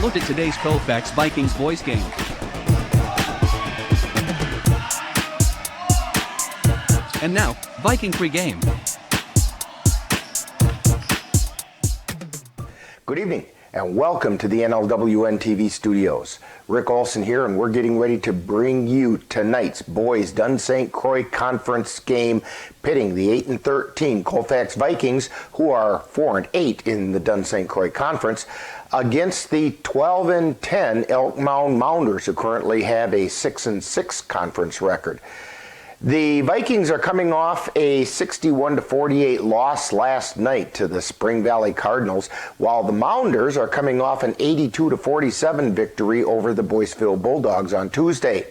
look at today's Colfax Vikings boys game. And now, Viking pregame. Good evening and welcome to the NLWN TV studios. Rick Olson here, and we're getting ready to bring you tonight's boys Dunn St. Croix Conference game, pitting the 8-13 Colfax Vikings, who are 4-8 in the Dunn St. Croix Conference, against the 12-10 Elk Mound Mounders, who currently have a 6-6 conference record. The Vikings are coming off a 61-48 loss last night to the Spring Valley Cardinals, while the Mounders are coming off an 82-47 victory over the Boyceville Bulldogs on Tuesday.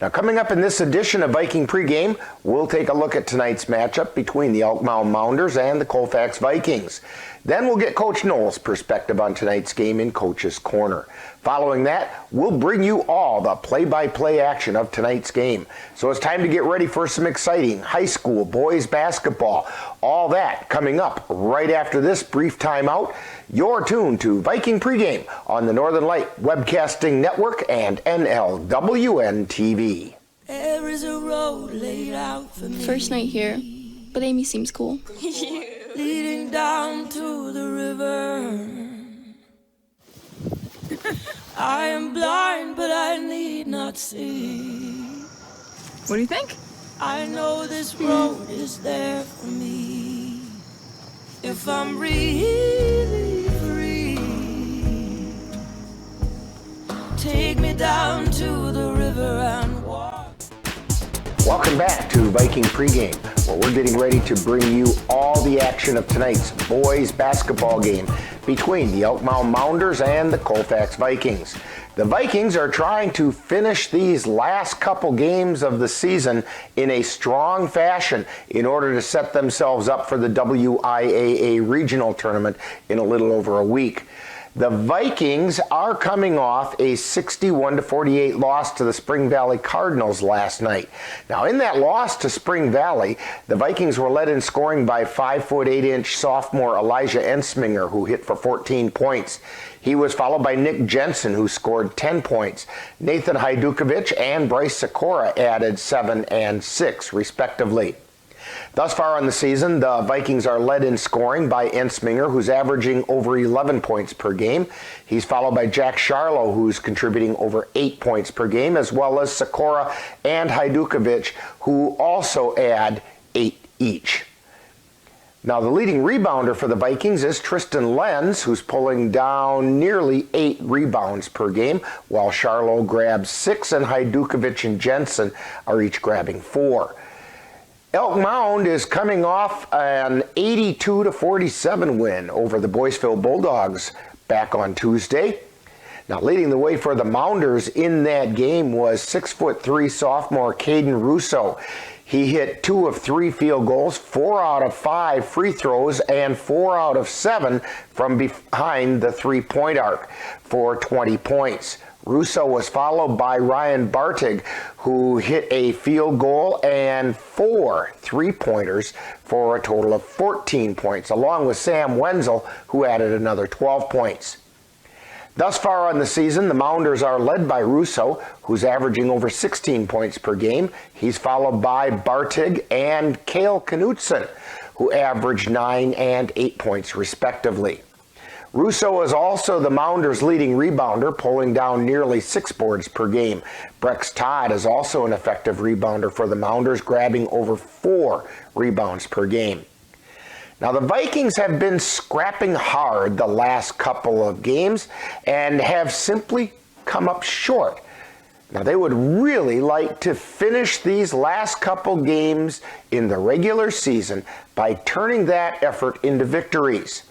Now, coming up in this edition of Viking Pregame, we'll take a look at tonight's matchup between the Elk Mound Mounders and the Colfax Vikings. Then we'll get Coach Knoll's perspective on tonight's game in Coach's Corner. Following that, we'll bring you all the play-by-play action of tonight's game. So it's time to get ready for some exciting high school boys basketball. All that coming up right after this brief timeout. You're tuned to Viking Pregame on the Northern Light Webcasting Network and NLWN TV. There is a road laid out for me. First night here, but Amy seems cool. Leading down to the river. I am blind, but I need not see. What do you think? I know this road is there for me. If I'm really free, take me down to the river and walk. Welcome back to Viking Pregame, where we're getting ready to bring you all the action of tonight's boys basketball game between the Elk Mound Mounders and the Colfax Vikings. The Vikings are trying to finish these last couple games of the season in a strong fashion in order to set themselves up for the WIAA regional tournament in a little over a week. The Vikings are coming off a 61-48 loss to the Spring Valley Cardinals last night. Now, in that loss to Spring Valley, the Vikings were led in scoring by 5'8" sophomore Elijah Ensminger, who hit for 14 points. He was followed by Nick Jensen, who scored 10 points. Nathan Hajdukovic and Bryce Sikora added 7 and 6, respectively. Thus far on the season, the Vikings are led in scoring by Ensminger, who's averaging over 11 points per game. He's followed by Jack Charlo, who's contributing over 8 points per game, as well as Sikora and Hajdukovic, who also add 8 each. Now, the leading rebounder for the Vikings is Tristan Lenz, who's pulling down nearly 8 rebounds per game, while Charlo grabs 6 and Hajdukovic and Jensen are each grabbing 4. Elk Mound is coming off an 82-47 win over the Boyceville Bulldogs back on Tuesday. Now, leading the way for the Mounders in that game was 6'3" sophomore Caden Russo. He hit 2 of 3 field goals, 4 out of 5 free throws, and 4 out of 7 from behind the three-point arc for 20 points. Russo was followed by Ryan Bartig, who hit a field goal and 4 three-pointers for a total of 14 points, along with Sam Wenzel, who added another 12 points. Thus far on the season, the Mounders are led by Russo, who's averaging over 16 points per game. He's followed by Bartig and Cale Knutson, who averaged 9 and 8 points respectively. Russo is also the Mounders' leading rebounder, pulling down nearly 6 boards per game. Brex Todd is also an effective rebounder for the Mounders, grabbing over 4 rebounds per game. Now, the Vikings have been scrapping hard the last couple of games and have simply come up short. Now, they would really like to finish these last couple games in the regular season by turning that effort into victories.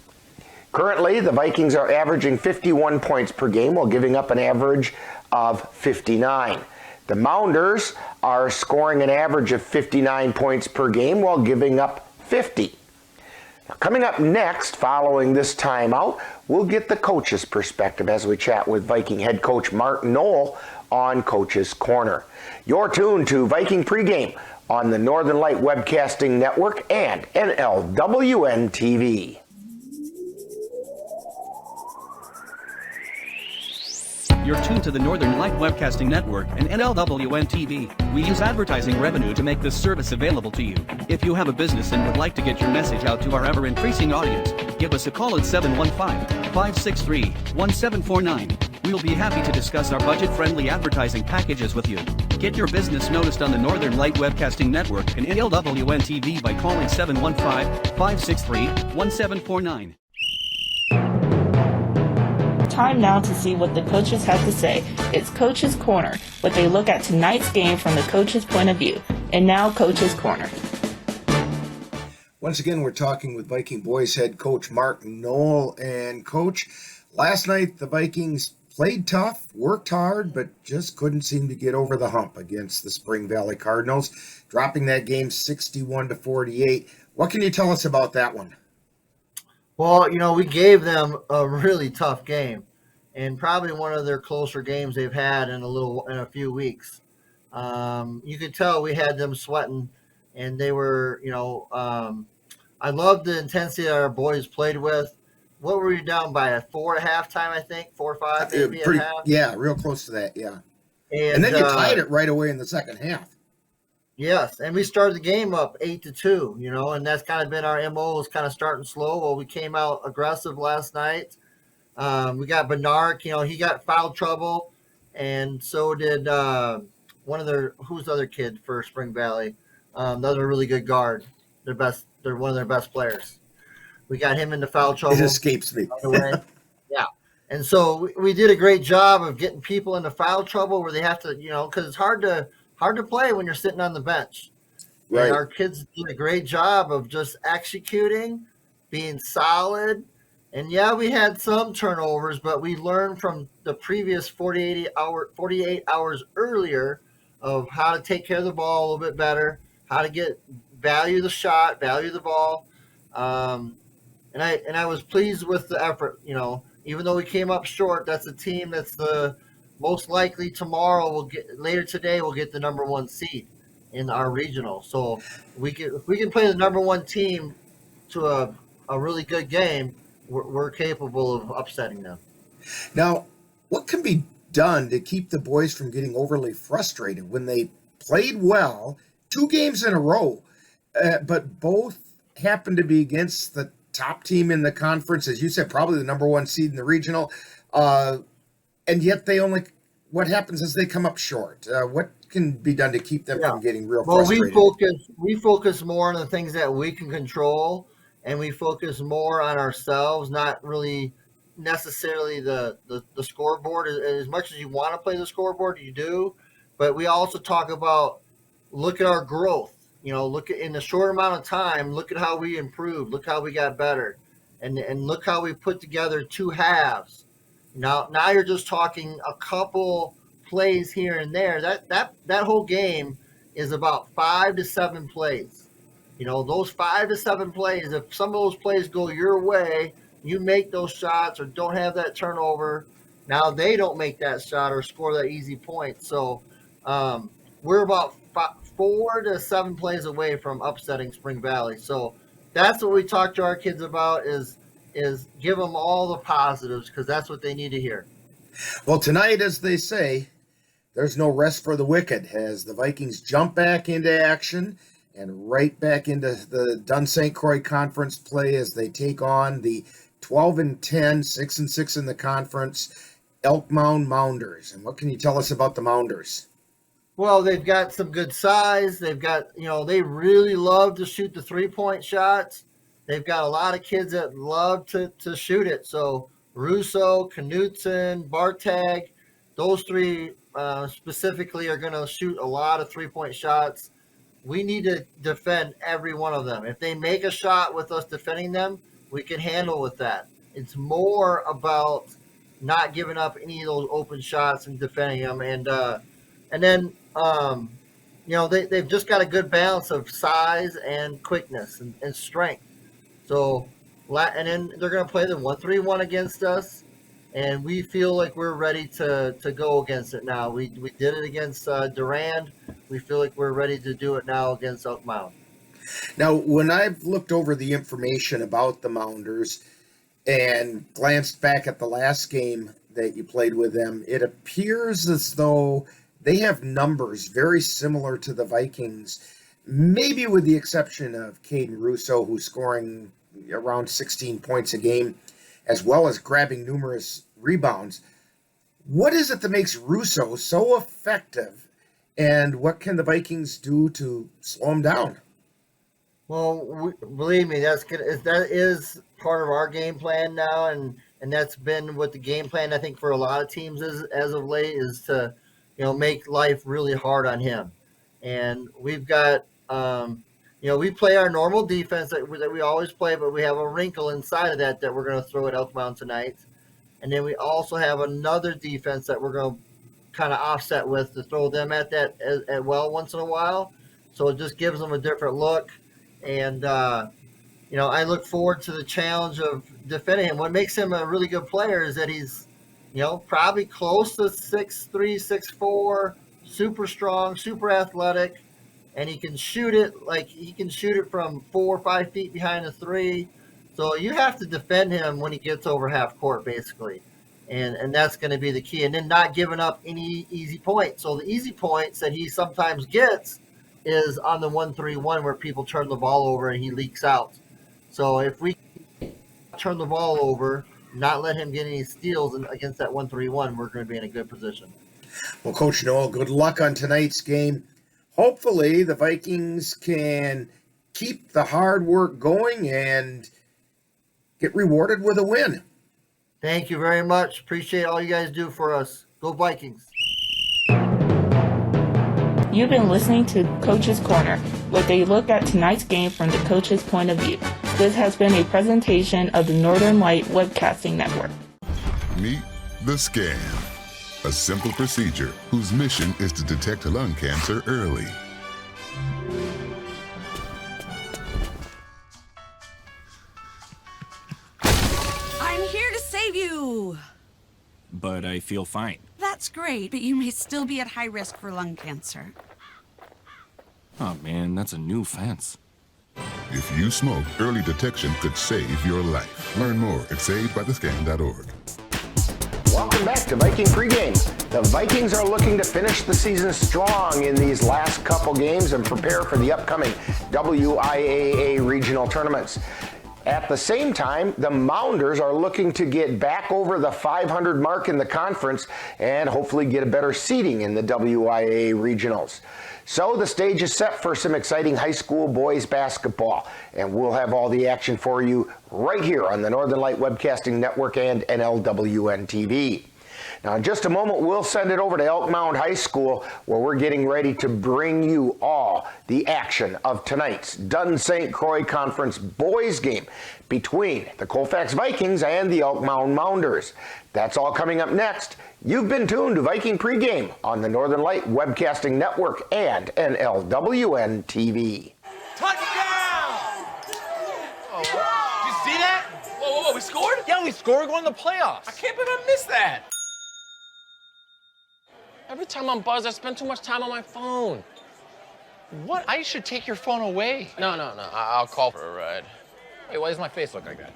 Currently, the Vikings are averaging 51 points per game while giving up an average of 59. The Mounders are scoring an average of 59 points per game while giving up 50. Now, coming up next, following this timeout, we'll get the coach's perspective as we chat with Viking head coach Mark Knoll on Coach's Corner. You're tuned to Viking Pregame on the Northern Light Webcasting Network and NLWN TV. You're tuned to the Northern Light Webcasting Network and NLWN TV. We use advertising revenue to make this service available to you. If you have a business and would like to get your message out to our ever-increasing audience, give us a call at 715-563-1749. We'll be happy to discuss our budget-friendly advertising packages with you. Get your business noticed on the Northern Light Webcasting Network and NLWN TV by calling 715-563-1749. Time now to see what the coaches have to say. It's Coach's Corner, what they look at tonight's game from the coach's point of view. And now, Coach's Corner. Once again, we're talking with Viking boys head coach Mark Knoll. And Coach, last night the Vikings played tough, worked hard, but just couldn't seem to get over the hump against the Spring Valley Cardinals, dropping that game 61-48. What can you tell us about that one? Well, we gave them a really tough game, and probably one of their closer games they've had in a few weeks. You could tell we had them sweating, and they were, I love the intensity that our boys played with. What were you down by? A 4 at halftime, I think, 4 or 5 maybe at half. Yeah, real close to that. Yeah, and then you tied it right away in the second half. Yes, and we started the game up 8-2, and that's kind of been our MO, is kind of starting slow. Well, we came out aggressive last night. We got Bernard, he got foul trouble, and so did who's the other kid for Spring Valley? Those are a really good guard. They're one of their best players. We got him into foul trouble. It escapes me. Yeah. And so we did a great job of getting people into foul trouble where they have to, because it's hard to play when you're sitting on the bench. Right. And our kids did a great job of just executing, being solid. And yeah, we had some turnovers, but we learned from the previous 48 hours earlier of how to take care of the ball a little bit better, how to value the shot, value the ball. And I was pleased with the effort, even though we came up short. That's a team that's the most likely later today we'll get the number 1 seed in our regional. So if we can play the number 1 team to a really good game, we're capable of upsetting them. Now, what can be done to keep the boys from getting overly frustrated when they played well 2 games in a row, but both happened to be against the top team in the conference, as you said, probably the number 1 seed in the regional, and yet what happens is they come up short? What can be done to keep them from getting real frustrated? We focus more on the things that we can control, and we focus more on ourselves, not really necessarily the scoreboard. As much as you want to play the scoreboard, you do, but we also talk about, look at our growth. Look at, in a short amount of time, look at how we improved, look how we got better, and look how we put together 2 halves. Now you're just talking a couple plays here and there. That whole game is about 5 to 7 plays. Those 5 to 7 plays, if some of those plays go your way, you make those shots or don't have that turnover, now they don't make that shot or score that easy point. So we're about 4 to 7 plays away from upsetting Spring Valley. So that's what we talk to our kids about, is give them all the positives, because that's what they need to hear. Well, tonight, as they say, there's no rest for the wicked, as the Vikings jump back into action and right back into the Dunn St. Croix Conference play as they take on the 12-10, 6-6 in the conference, Elk Mound Mounders. And what can you tell us about the Mounders? Well, they've got some good size. They've got, they really love to shoot the 3-point shots. They've got a lot of kids that love to shoot it. So Russo, Knutson, Bartag, those 3 specifically are going to shoot a lot of 3-point shots. We need to defend every one of them. If they make a shot with us defending them, we can handle with that. It's more about not giving up any of those open shots and defending them. And then, they've just got a good balance of size and quickness and strength. So, and then they're going to play the 1-3-1 against us, and we feel like we're ready to go against it now. We did it against Durand. We feel like we're ready to do it now against Elk Mound. Now, when I've looked over the information about the Mounders and glanced back at the last game that you played with them, it appears as though they have numbers very similar to the Vikings, maybe with the exception of Caden Russo, who's scoring around 16 points a game, as well as grabbing numerous rebounds. What is it that makes Russo so effective, and what can the Vikings do to slow him down? Well, believe me, that is part of our game plan now, and that's been what the game plan I think for a lot of teams is as of late is to, make life really hard on him. And we've got, we play our normal defense that we always play, but we have a wrinkle inside of that we're going to throw at Elk Mound tonight. And then we also have another defense that we're going to kind of offset with to throw them at that as well once in a while. So it just gives them a different look. And, I look forward to the challenge of defending him. What makes him a really good player is that he's, probably close to 6'3", 6'4", super strong, super athletic, and he can shoot it from 4 or 5 feet behind the three. So you have to defend him when he gets over half court, basically. And that's going to be the key. And then not giving up any easy points. So the easy points that he sometimes gets is on the 1-3-1 where people turn the ball over and he leaks out. So if we turn the ball over, not let him get any steals against that 1-3-1, we're going to be in a good position. Well, Coach Noel, good luck on tonight's game. Hopefully the Vikings can keep the hard work going and get rewarded with a win. Thank you very much. Appreciate all you guys do for us. Go Vikings. You've been listening to Coach's Corner, with a look at tonight's game from the coach's point of view. This has been a presentation of the Northern Light Webcasting Network. Meet the Scam, a simple procedure whose mission is to detect lung cancer early. I'm here to save you! But I feel fine. That's great, but you may still be at high risk for lung cancer. Oh man, that's a new fence. If you smoke, early detection could save your life. Learn more at savedbythescan.org. Welcome back to Viking Pregame. The Vikings are looking to finish the season strong in these last couple games and prepare for the upcoming WIAA regional tournaments. At the same time, the Mounders are looking to get back over the 500 mark in the conference and hopefully get a better seeding in the WIAA regionals. So the stage is set for some exciting high school boys basketball, and we'll have all the action for you right here on the Northern Light Webcasting Network and NLWN TV. Now, in just a moment, we'll send it over to Elk Mound High School, where we're getting ready to bring you all the action of tonight's Dunn St. Croix Conference boys game between the Colfax Vikings and the Elk Mound Mounders. That's all coming up next. You've been tuned to Viking Pregame on the Northern Light Webcasting Network and NLWN TV. Touchdown! Oh, did you see that? Whoa, we scored? Yeah, we scored. We're going to the playoffs. I can't believe I missed that. Every time I'm buzzed, I spend too much time on my phone. What? I should take your phone away. No. I'll call for a ride. Hey, why does my face look like that?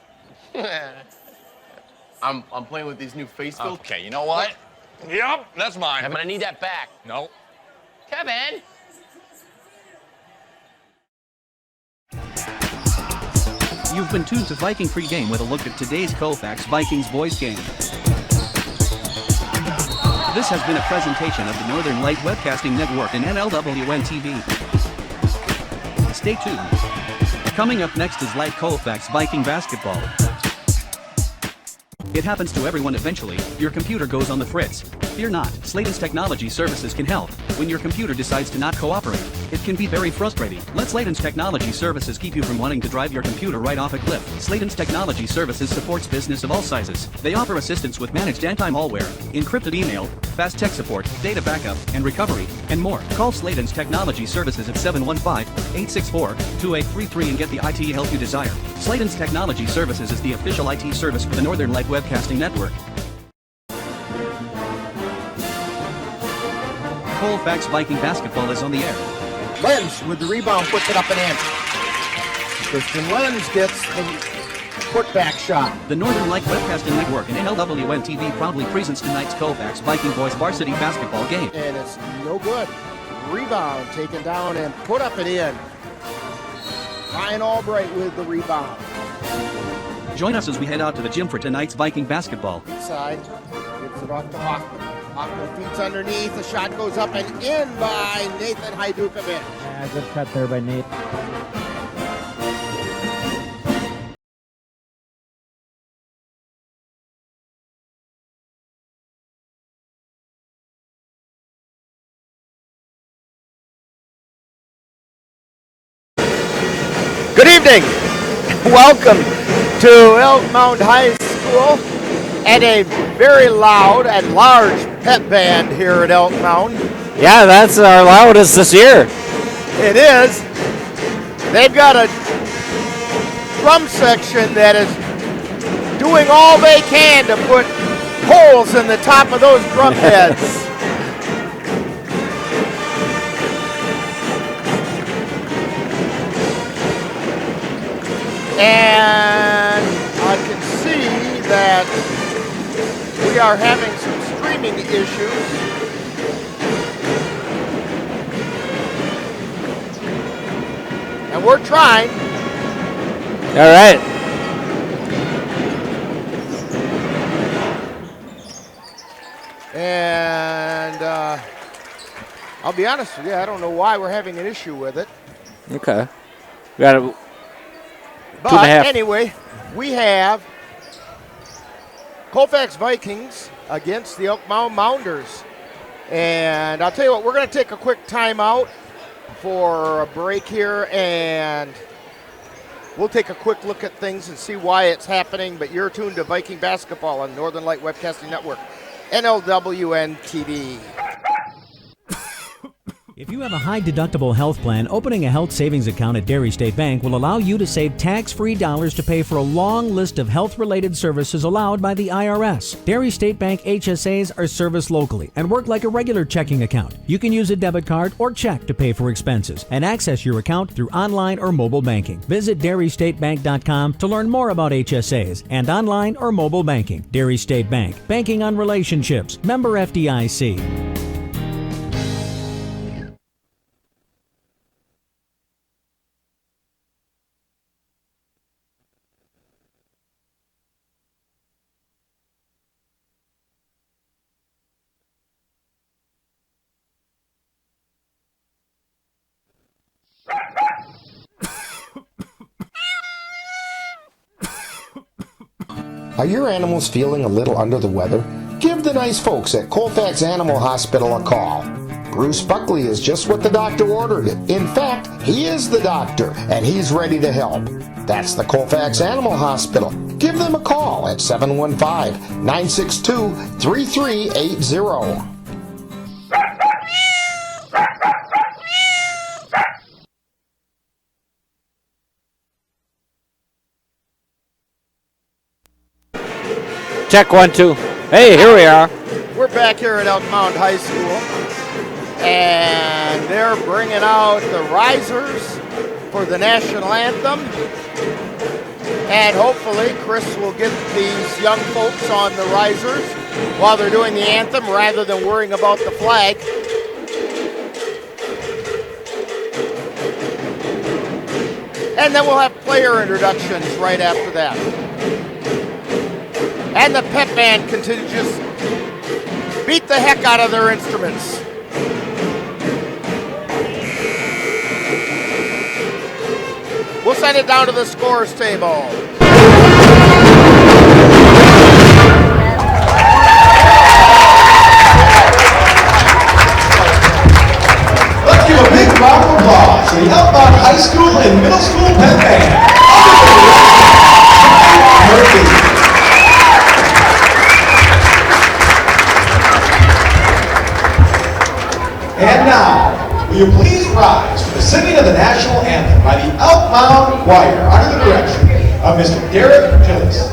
I'm playing with these new face filters. Okay, you know what? Yep, that's mine. I'm gonna need that back. No. Kevin! You've been tuned to Viking Pregame with a look at today's Colfax Vikings boys game. This has been a presentation of the Northern Light Webcasting Network and NLWN TV. Stay tuned. Coming up next is Light Colfax Viking basketball. It happens to everyone eventually. Your computer goes on the fritz. Fear not, Sladen's Technology Services can help. When your computer decides to not cooperate, it can be very frustrating. Let Sladen's Technology Services keep you from wanting to drive your computer right off a cliff. Sladen's Technology Services supports business of all sizes. They offer assistance with managed anti-malware, encrypted email, fast tech support, data backup, and recovery, and more. Call Sladen's Technology Services at 715-864-2833 and get the IT help you desire. Sladen's Technology Services is the official IT service for the Northern Light Webcasting Network. Colfax Viking basketball is on the air. Lenz with the rebound puts it up and in. Christian Lenz gets the putback shot. The Northern Light Webcasting Network and NLWN TV proudly presents tonight's Colfax Viking boys varsity basketball game. And it's no good. Rebound taken down and put up and in. Ryan Albright with the rebound. Join us as we head out to the gym for tonight's Viking basketball. Inside, gives it off to Hoffman. Hoffman feeds underneath. The shot goes up and in by Nathan Hajdukovic. Yeah, good cut there by Nate. Good evening. Welcome to Elk Mound High School and a very loud and large pep band here at Elk Mound. Yeah, that's our loudest this year. It is. They've got a drum section that is doing all they can to put holes in the top of those drum heads. And I can see that we are having some streaming issues. And we're trying. All right. And I'll be honest with you, I don't know why we're having an issue with it. Okay. We got to. But anyway, we have Colfax Vikings against the Elk Mound Mounders. And I'll tell you what, we're going to take a quick timeout for a break here, and we'll take a quick look at things and see why it's happening. But you're tuned to Viking basketball on Northern Light Webcasting Network, NLWN TV. If you have a high-deductible health plan, opening a health savings account at Dairy State Bank will allow you to save tax-free dollars to pay for a long list of health-related services allowed by the IRS. Dairy State Bank HSAs are serviced locally and work like a regular checking account. You can use a debit card or check to pay for expenses and access your account through online or mobile banking. Visit DairyStateBank.com to learn more about HSAs and online or mobile banking. Dairy State Bank, banking on relationships. Member FDIC. Are your animals feeling a little under the weather? Give the nice folks at Colfax Animal Hospital a call. Bruce Buckley is just what the doctor ordered. In fact, he is the doctor, and he's ready to help. That's the Colfax Animal Hospital. Give them a call at 715-962-3380. Check 1, 2. Hey, here we are. We're back here at Elk Mound High School, and they're bringing out the risers for the national anthem. And hopefully Chris will get these young folks on the risers while they're doing the anthem rather than worrying about the flag. And then we'll have player introductions right after that. And the pep band continues to just beat the heck out of their instruments. We'll send it down to the scores table. Let's give a big round of applause to the Elk Mound High School and Middle School pep band. And now, will you please rise for the singing of the national anthem by the Elk Mound Choir under the direction of Mr. Derek Gillis.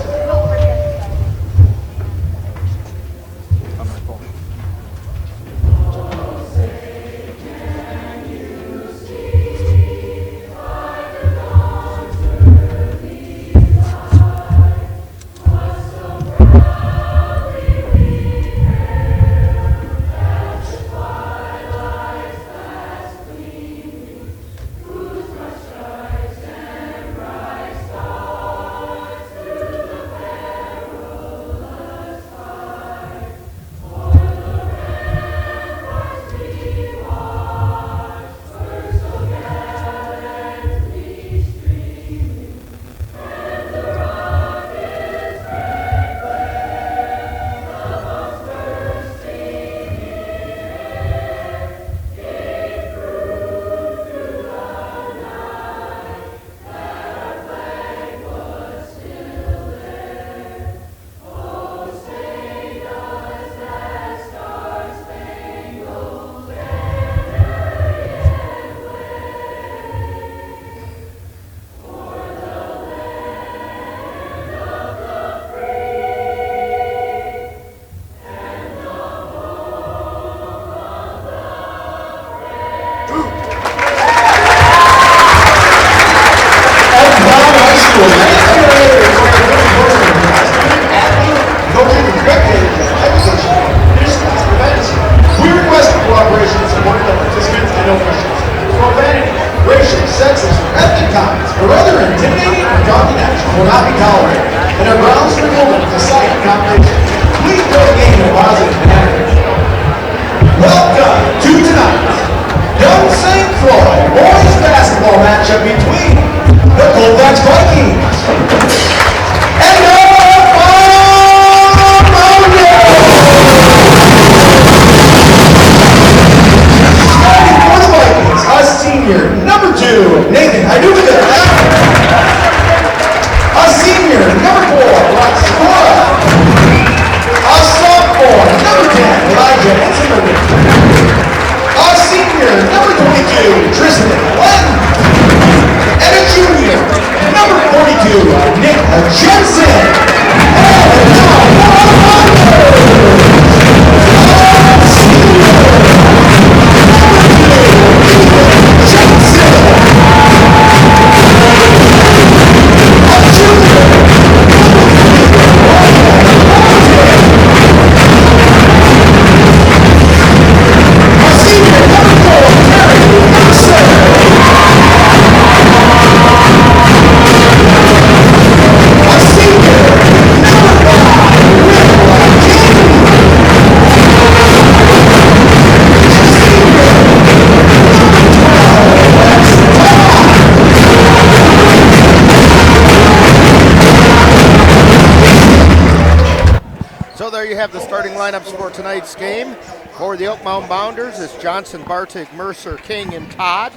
you have the starting lineups for tonight's game. For the Elk Mound Mounders, it's Johnson, Bartig, Mercer, King, and Todd.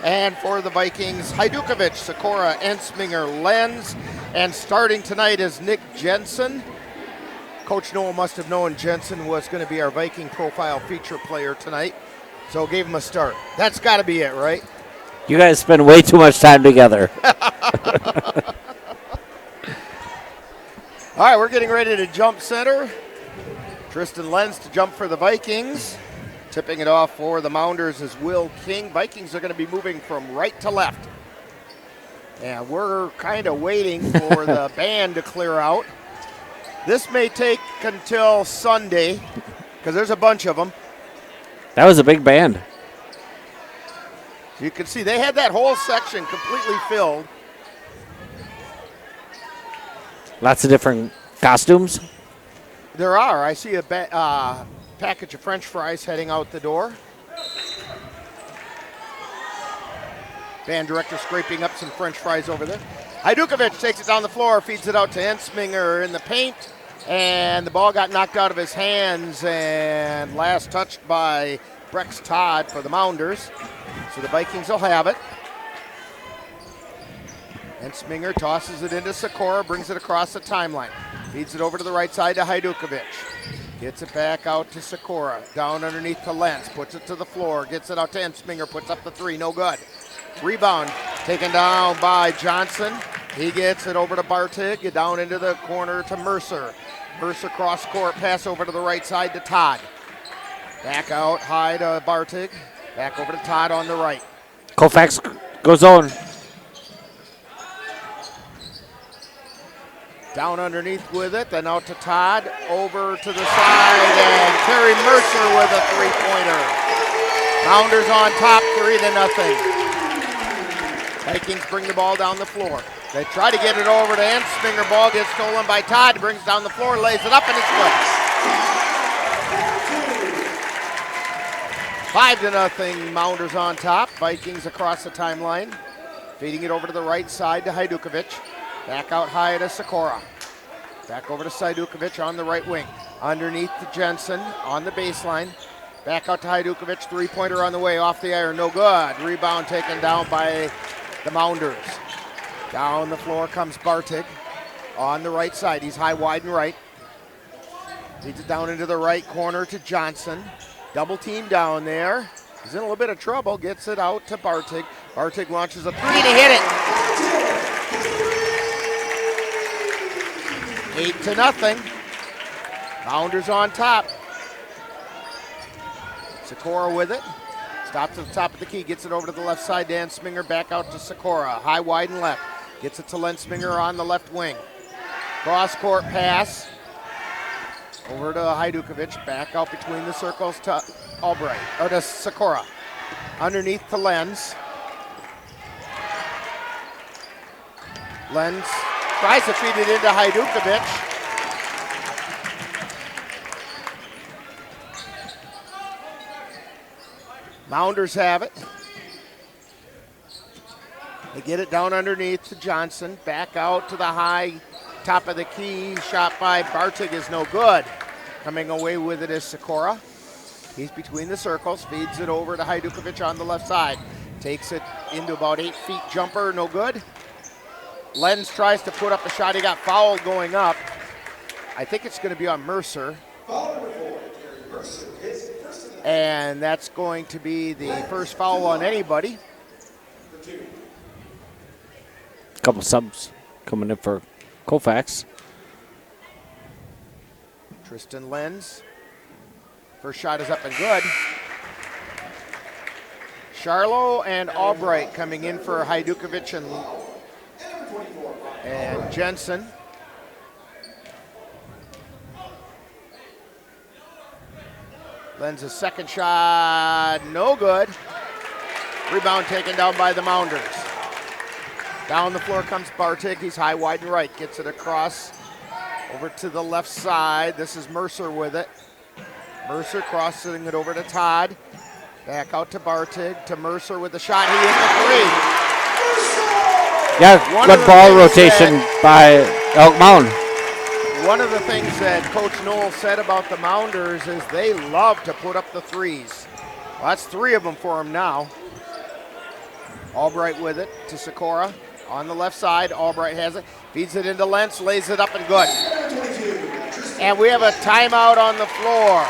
And for the Vikings, Hajdukovic, Sikora, Ensminger, Lenz. And starting tonight is Nick Jensen. Coach Noah must have known Jensen was going to be our Viking profile feature player tonight, so gave him a start. That's got to be it, right? You guys spend way too much time together. All right, we're getting ready to jump center. Tristan Lenz to jump for the Vikings. Tipping it off for the Mounders is Will King. Vikings are going to be moving from right to left. And we're kind of waiting for the band to clear out. This may take until Sunday because there's a bunch of them. That was a big band. You can see they had that whole section completely filled. Lots of different costumes. There are. I see a package of French fries heading out the door. Band director scraping up some French fries over there. Hajdukovic takes it down the floor, feeds it out to Ensminger in the paint, and the ball got knocked out of his hands and last touched by Brex Todd for the Mounders. So the Vikings will have it. Ensminger tosses it into Sikora, brings it across the timeline. Feeds it over to the right side to Hajdukovic. Gets it back out to Sikora. Down underneath to Lenz. Puts it to the floor. Gets it out to Ensminger. Puts up the three. No good. Rebound taken down by Johnson. He gets it over to Bartig. Down into the corner to Mercer. Mercer cross court. Pass over to the right side to Todd. Back out high to Bartig. Back over to Todd on the right. Colfax goes on. Down underneath with it, then out to Todd, over to the side, and Terry Mercer with a three-pointer. Mounders on top, 3-0. Vikings bring the ball down the floor. They try to get it over to Ensminger. Ball gets stolen by Todd, brings down the floor, lays it up, and it's good. 5-0, Mounders on top. Vikings across the timeline. Feeding it over to the right side to Hajdukovic. Back out high to Sikora. Back over to Hajdukovic on the right wing. Underneath to Jensen on the baseline. Back out to Hajdukovic. Three-pointer on the way. Off the iron. No good. Rebound taken down by the Mounders. Down the floor comes Bartig on the right side. He's high, wide, and right. Feeds it down into the right corner to Johnson. Double team down there. He's in a little bit of trouble. Gets it out to Bartig. Bartig launches a three and he hit it. 8-0. Mounders on top. Sikora with it. Stops at the top of the key. Gets it over to the left side to Ensminger. Back out to Sikora. High, wide, and left. Gets it to Ensminger on the left wing. Cross-court pass. Over to Hajdukovic. Back out between the circles to Albright. Or to Sikora. Underneath to Lenz. Lenz tries to feed it into Hajdukovic. Mounders have it. They get it down underneath to Johnson. Back out to the high top of the key. Shot by Bartig is no good. Coming away with it is Sikora. He's between the circles. Feeds it over to Hajdukovic on the left side. Takes it into about 8 feet jumper. No good. Lenz tries to put up a shot. He got fouled going up. I think it's going to be on Mercer. And that's going to be the first foul on anybody. A couple subs coming in for Colfax. Tristan Lenz. First shot is up and good. Charlo and Albright coming in for Hajdukovic and Jensen. Lenz's second shot, no good. Rebound taken down by the Mounders. Down the floor comes Bartig. He's high, wide, and right. Gets it across over to the left side. This is Mercer with it. Mercer crossing it over to Todd. Back out to Bartig, to Mercer with the shot. He hit the three. Yeah, good ball rotation by Elk Mound. One of the things that Coach Knoll said about the Mounders is they love to put up the threes. Well, that's 3 of them for him now. Albright with it to Sikora on the left side. Albright has it, feeds it into Lentz, lays it up and good. And we have a timeout on the floor.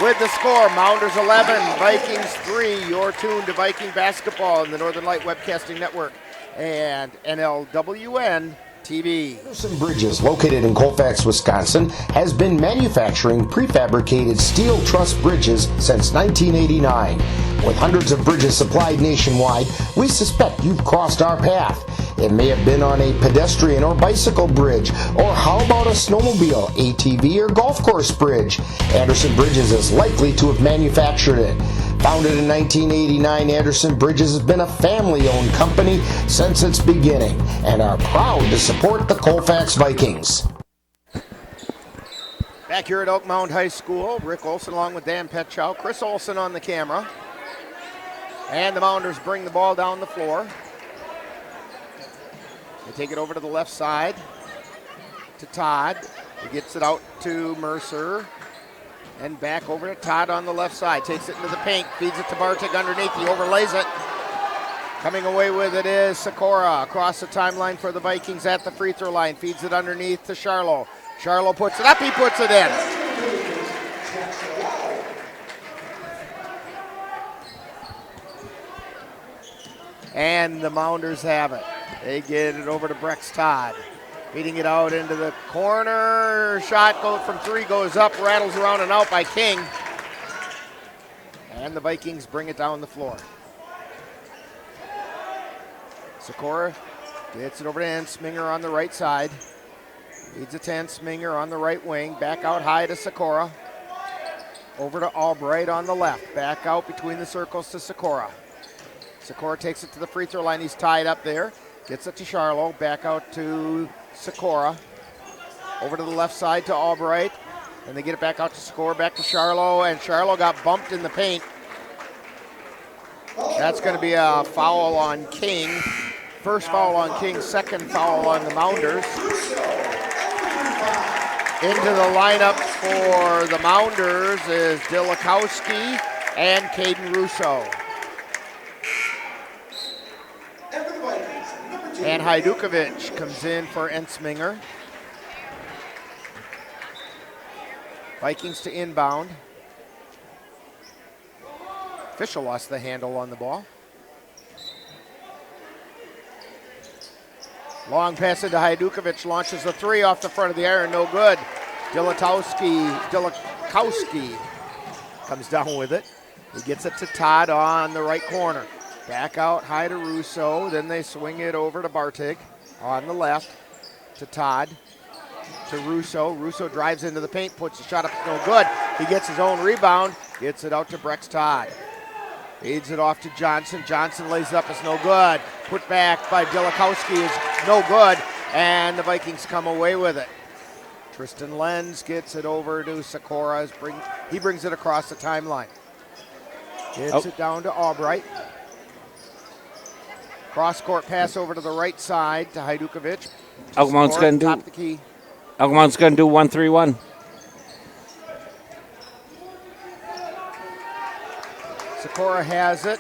With the score, Mounders 11, Vikings 3. You're tuned to Viking basketball in the Northern Light Webcasting Network and NLWN TV. Anderson Bridges, located in Colfax, Wisconsin, has been manufacturing prefabricated steel truss bridges since 1989. With hundreds of bridges supplied nationwide, we suspect you've crossed our path. It may have been on a pedestrian or bicycle bridge, or how about a snowmobile, ATV, or golf course bridge? Anderson Bridges is likely to have manufactured it. Founded in 1989, Anderson Bridges has been a family-owned company since its beginning and are proud to support the Colfax Vikings. Back here at Elk Mound High School, Rick Olson along with Dan Petchow, Chris Olson on the camera. And the Mounders bring the ball down the floor. They take it over to the left side to Todd. He gets it out to Mercer. And back over to Todd on the left side. Takes it into the paint, feeds it to Bartik underneath. He overlays it. Coming away with it is Sikora across the timeline for the Vikings at the free throw line. Feeds it underneath to Charlo. Charlo puts it up, he puts it in. And the Mounders have it. They get it over to Brex Todd. Feeding it out into the corner. Shot goes from 3, goes up, rattles around and out by King. And the Vikings bring it down the floor. Sikora gets it over to Ensminger on the right side. Feeds it to Ensminger on the right wing. Back out high to Sikora. Over to Albright on the left. Back out between the circles to Sikora. Sikora takes it to the free throw line. He's tied up there. Gets it to Charlo. Back out to Sikora. Over to the left side to Albright. And they get it back out to Sikora. Back to Charlo. And Charlo got bumped in the paint. That's going to be a foul on King. First foul on King. Second foul on the Mounders. Into the lineup for the Mounders is Dilakowski and Caden Russo. And Hajdukovic comes in for Ensminger. Vikings to inbound. Official lost the handle on the ball. Long pass into Hajdukovic, launches the 3 off the front of the iron, no good. Dilakowski comes down with it. He gets it to Todd on the right corner. Back out high to Russo, then they swing it over to Bartig on the left to Todd, to Russo. Russo drives into the paint, puts the shot up, no good. He gets his own rebound, gets it out to Brex Todd. Feeds it off to Johnson. Johnson lays it up, it's no good. Put back by Dilakowski is no good, and the Vikings come away with it. Tristan Lenz gets it over to Sikora. He brings it across the timeline. Gets it down to Albright. Cross-court pass over to the right side to Hajdukovic. Elk Mound's going to do 1-3-1. Sikora has it.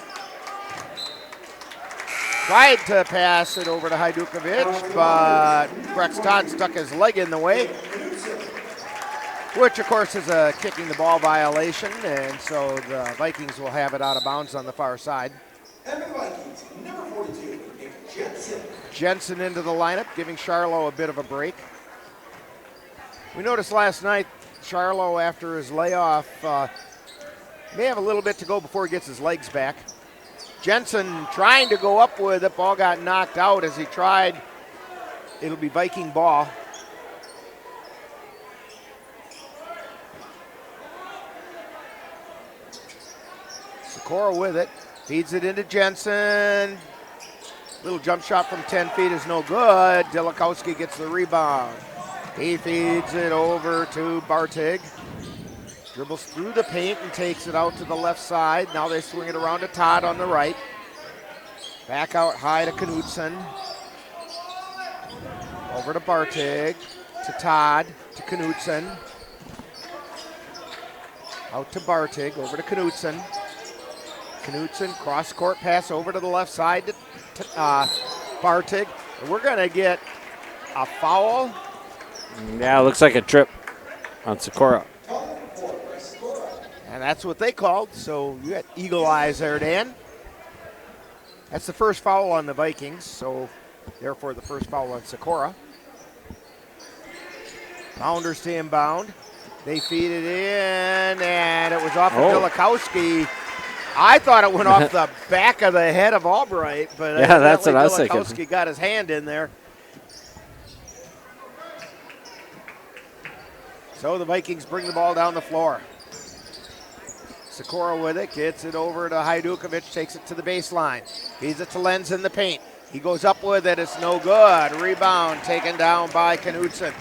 Tried to pass it over to Hajdukovic, but Brex Todd stuck his leg in the way, which of course is a kicking the ball violation, and so the Vikings will have it out of bounds on the far side. And the Vikings, number 42, Jensen. Jensen into the lineup, giving Charlo a bit of a break. We noticed last night, Charlo, after his layoff, may have a little bit to go before he gets his legs back. Jensen trying to go up with it, ball got knocked out as he tried. It'll be Viking ball. Sikora with it. Feeds it into Jensen. Little jump shot from 10 feet is no good. Dilakowski gets the rebound. He feeds it over to Bartig. Dribbles through the paint and takes it out to the left side. Now they swing it around to Todd on the right. Back out high to Knudsen. Over to Bartig. to Todd, to Knutson. Out to Bartig, over to Knutson. Knutson, cross-court pass over to the left side to Bartig. And we're going to get a foul. Yeah, it looks like a trip on Sikora. And that's what they called, so you got eagle eyes there, Dan. That's the first foul on the Vikings, so therefore the first foul on Sikora. Mounders to inbound. They feed it in, and it was off of Dilakowski. I thought it went off the back of the head of Albright, but yeah, that's what I was thinking. Dilakowski got his hand in there. So the Vikings bring the ball down the floor. Sikora with it, gets it over to Hajdukovic, takes it to the baseline. Feeds it to Lenz in the paint. He goes up with it, it's no good. Rebound taken down by Knutson.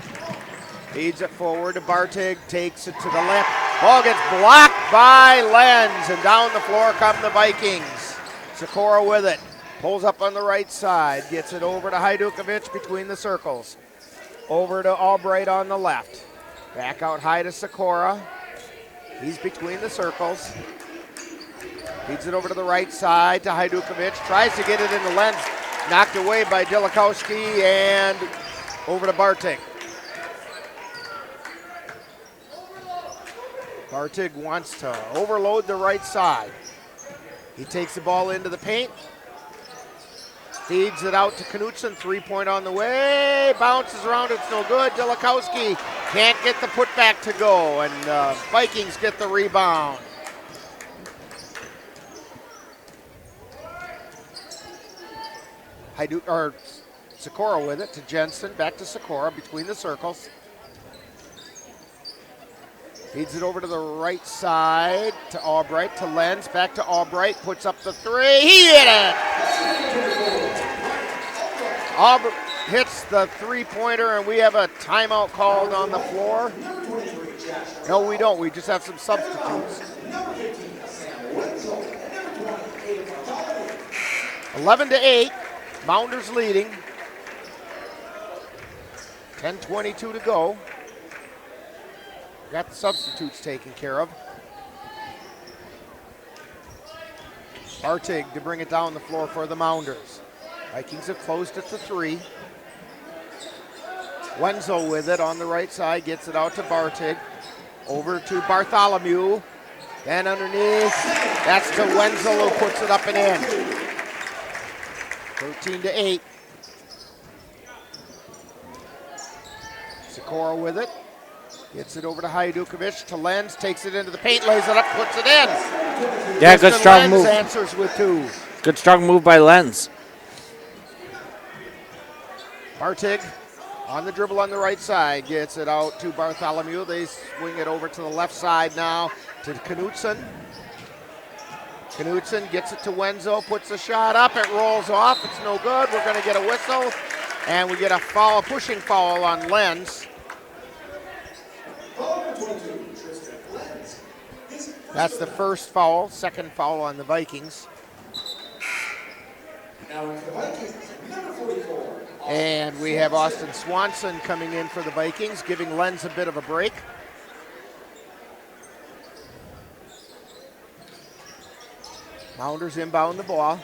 Feeds it forward to Bartig, takes it to the left. Ball gets blocked by Lenz, and down the floor come the Vikings. Sikora with it, pulls up on the right side, gets it over to Hajdukovic between the circles. Over to Albright on the left. Back out high to Sikora. He's between the circles. Feeds it over to the right side to Hajdukovic. Tries to get it into Lenz. Knocked away by Dilakowski and over to Bartig. Bartig wants to overload the right side. He takes the ball into the paint. Feeds it out to Knutson. 3-point on the way. Bounces around. It's no good. Dilakowski can't get the putback to go, and Vikings get the rebound. Sikora with it to Jensen. Back to Sikora between the circles. Feeds it over to the right side to Albright, to Lenz. Back to Albright. Puts up the three. He hit it! Albright hits the three-pointer, and we have a timeout called on the floor. No, we don't. We just have some substitutes. 11-8. Mounders leading. 10:22 to go. Got the substitutes taken care of. Bartig to bring it down the floor for the Mounders. Vikings have closed it to 3. Wenzel with it on the right side, gets it out to Bartig. Over to Bartholomew. Then underneath, that's to Wenzel who puts it up and in. 13-8. Sikora with it. Gets it over to Hajdukovic, to Lenz, takes it into the paint, lays it up, puts it in. Yeah, good strong move. Answers with 2. Good strong move by Lenz. Bartig on the dribble on the right side, gets it out to Bartholomew. They swing it over to the left side now to Knutson. Knutson gets it to Wenzel, puts the shot up, it rolls off, it's no good. We're going to get a whistle, and we get a foul, a pushing foul on Lenz. That's the first foul, second foul on the Vikings. And we have Austin Swanson coming in for the Vikings, giving Lenz a bit of a break. Mounders inbound the ball.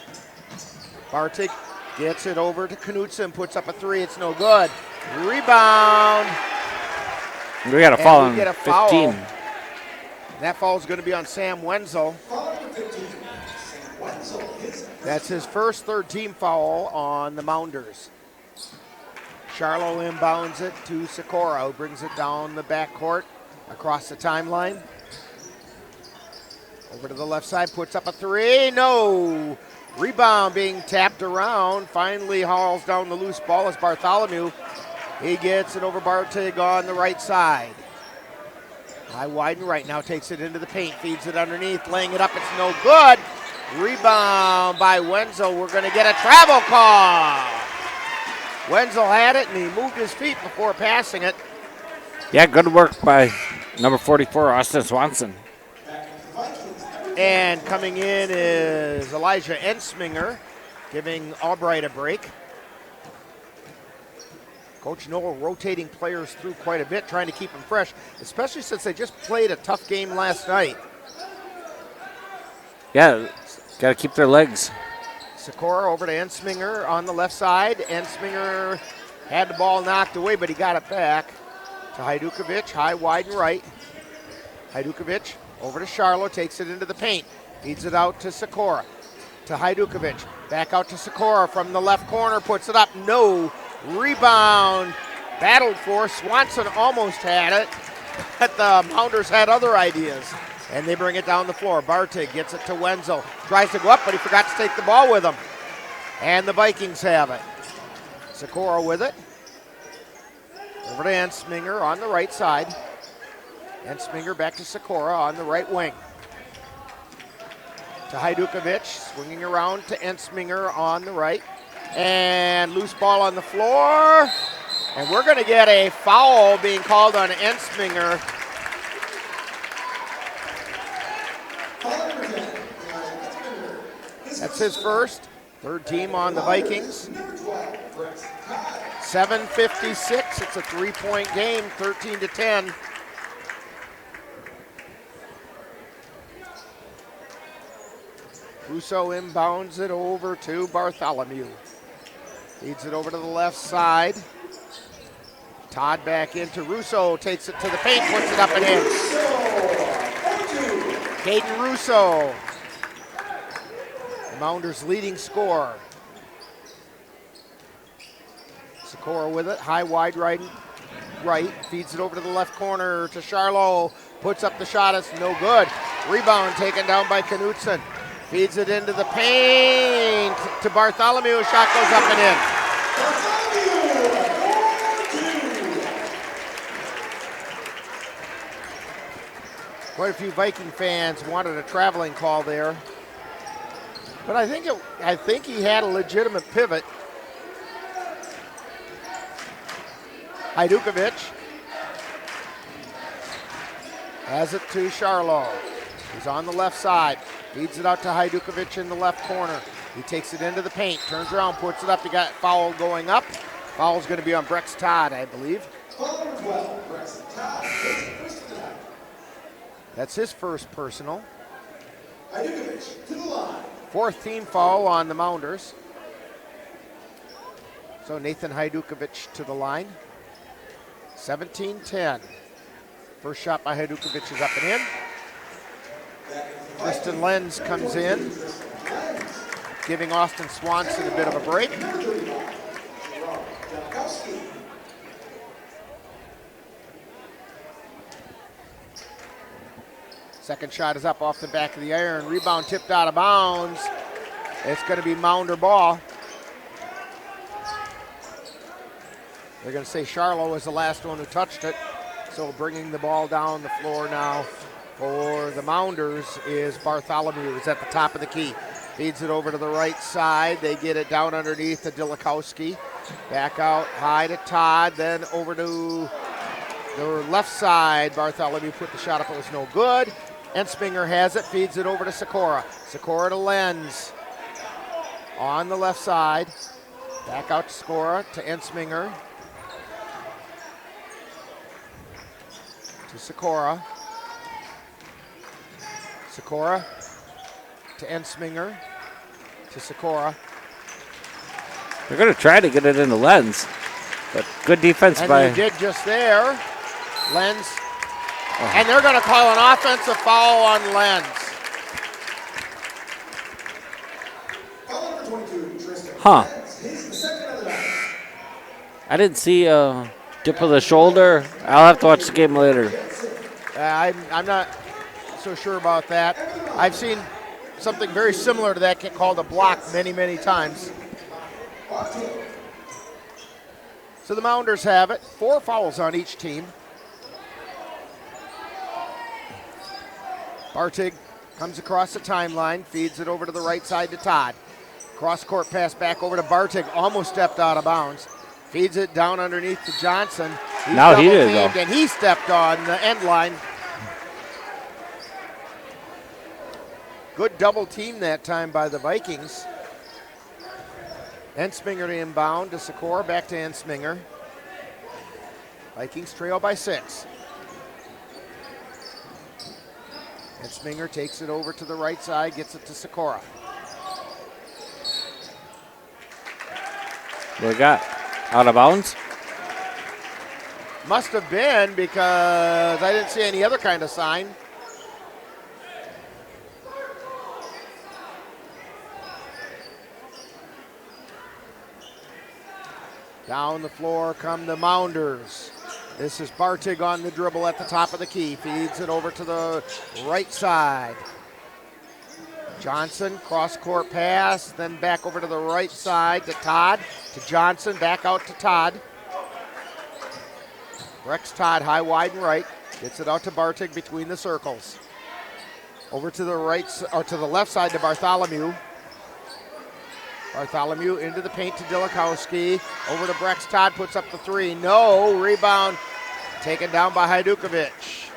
Bartig gets it over to Knutson, puts up a 3, it's no good. Rebound. We got a foul on 15. Foul. That foul is going to be on Sam Wenzel. That's his first third-team foul on the Mounders. Charlo inbounds it to Sikora, who brings it down the backcourt across the timeline. Over to the left side, puts up a 3. No! Rebound being tapped around. Finally hauls down the loose ball as Bartholomew. He gets it over Bartig on the right side. High wide and right now, takes it into the paint, feeds it underneath, laying it up, it's no good. Rebound by Wenzel. We're going to get a travel call. Wenzel had it, and he moved his feet before passing it. Yeah, good work by number 44, Austin Swanson. And coming in is Elijah Ensminger, giving Albright a break. Coach Noel rotating players through quite a bit, trying to keep them fresh, especially since they just played a tough game last night. Yeah, got to keep their legs. Sikora over to Ensminger on the left side. Ensminger had the ball knocked away, but he got it back to Hajdukovic, high, wide, and right. Hajdukovic over to Charlo, takes it into the paint, feeds it out to Sikora, to Hajdukovic, back out to Sikora from the left corner, puts it up, no, rebound, battled for, Swanson almost had it, but the Mounders had other ideas, and they bring it down the floor. Bartig gets it to Wenzel, tries to go up, but he forgot to take the ball with him, and the Vikings have it. Sikora with it, over to Ensminger on the right side. Ensminger back to Sikora on the right wing. To Hajdukovic, swinging around to Ensminger on the right. And loose ball on the floor. And we're going to get a foul being called on Ensminger. That's his first. Third team on the Vikings. 7:56. It's a 3-point game, 13-10. Russo inbounds it over to Bartholomew. Feeds it over to the left side. Todd back into Russo, takes it to the paint, puts it up and in. Caden Russo, the Mounders' leading scorer. Sikora with it, high, wide, right, feeds it over to the left corner to Charlo, puts up the shot, it's no good. Rebound taken down by Knutson. Feeds it into the paint to Bartholomew. Shot goes up and in. Quite a few Viking fans wanted a traveling call there, but I think he had a legitimate pivot. Hajdukovic has it to Charlo. He's on the left side. Feeds it out to Hajdukovic in the left corner. He takes it into the paint, turns around, puts it up. He got foul going up. Foul's going to be on Brex Todd, I believe. That's his first personal. Fourth team foul on the Mounders. So Nathan Hajdukovic to the line. 17-10. First shot by Hajdukovic is up and in. Tristan Lenz comes in, giving Austin Swanson a bit of a break. Second shot is up off the back of the iron. Rebound tipped out of bounds. It's going to be Mounder ball. They're going to say Charlo was the last one who touched it. So bringing the ball down the floor now for the Mounders is Bartholomew, who's at the top of the key. Feeds it over to the right side. They get it down underneath to Dilakowski. Back out high to Todd, then over to the left side. Bartholomew put the shot up, it was no good. Ensminger has it, feeds it over to Sikora. Sikora to Lenz. On the left side. Back out to Sikora, to Ensminger. To Sikora. Sikora to Ensminger to Sikora. They're going to try to get it into Lenz, but good defense by. And they did just there. Lenz. And they're going to call an offensive foul on Lenz. Huh. I didn't see a dip of the shoulder. I'll have to watch the game later. I'm not so sure about that. I've seen something very similar to that get called a block many, many times. So the Mounders have it. 4 fouls on each team. Bartig comes across the timeline, feeds it over to the right side to Todd. Cross-court pass back over to Bartig, almost stepped out of bounds. Feeds it down underneath to Johnson. Now he did go. And he stepped on the end line. Good double team that time by the Vikings. Ensminger to inbound to Sikora, back to Ensminger. Vikings trail by 6. And Sminger takes it over to the right side, gets it to Sikora. What we got? Out of bounds? Must have been, because I didn't see any other kind of sign. Down the floor come the Mounders. This is Bartig on the dribble at the top of the key. Feeds it over to the right side. Johnson, cross-court pass, then back over to the right side to Todd. To Johnson, back out to Todd. Rex Todd, high, wide, and right. Gets it out to Bartig between the circles. Over to the right, or to the left side to Bartholomew. Bartholomew into the paint to Dilakowski. Over to Brex Todd, puts up the 3. No, rebound taken down by Hajdukovic.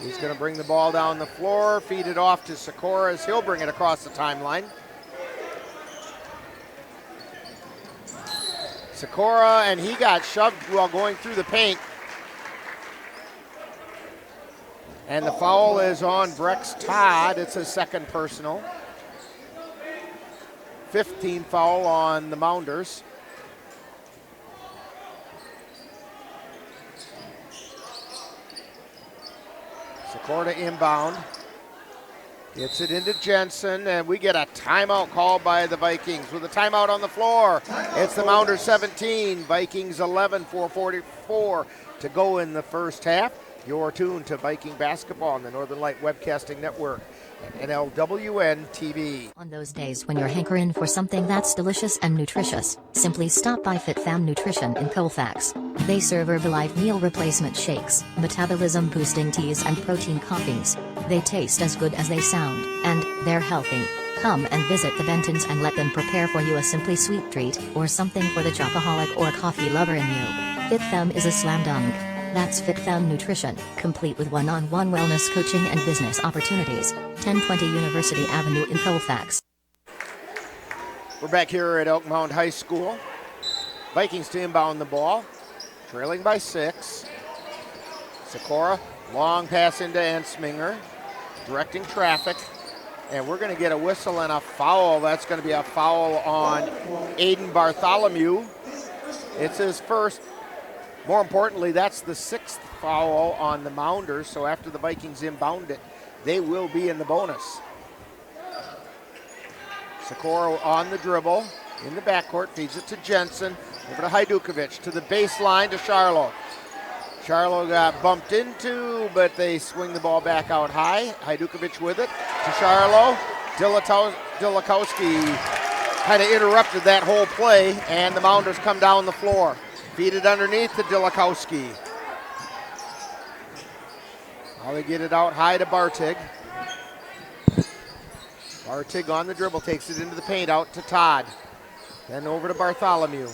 He's going to bring the ball down the floor, feed it off to Sikora as he'll bring it across the timeline. Sikora, and he got shoved while going through the paint. And the foul is on Brex Todd. It's his second personal. 15 foul on the Mounders. Sikora inbound. Gets it into Jensen, and we get a timeout called by the Vikings. With a timeout on the floor, it's the Mounders 17, Vikings 11, 4:44 to go in the first half. You're tuned to Viking basketball on the Northern Light Webcasting Network and NLWN TV. On those days when you're hankering for something that's delicious and nutritious, simply stop by FitFam Nutrition in Colfax. They serve Herbalife meal replacement shakes, metabolism boosting teas, and protein coffees. They taste as good as they sound, and they're healthy. Come and visit the Bentons and let them prepare for you a simply sweet treat, or something for the chocoholic or coffee lover in you. FitFam is a slam dunk. That's FitFam Nutrition, complete with one-on-one wellness coaching and business opportunities. 1020 University Avenue in Colfax. We're back here at Elk Mound High School. Vikings to inbound the ball, trailing by 6. Sikora, long pass into Ensminger, directing traffic. And we're going to get a whistle and a foul. That's going to be a foul on Aiden Bartholomew. It's his first. More importantly, that's the 6th foul on the Mounders, so after the Vikings inbound it, they will be in the bonus. Sikora on the dribble, in the backcourt, feeds it to Jensen, over to Hajdukovic, to the baseline to Charlo. Charlo got bumped into, but they swing the ball back out high. Hajdukovic with it, to Charlo. Dilakowski kind of interrupted that whole play, and the Mounders come down the floor. Feed it underneath to Dilakowski. Now they get it out high to Bartig. Bartig on the dribble, takes it into the paint, out to Todd. Then over to Bartholomew.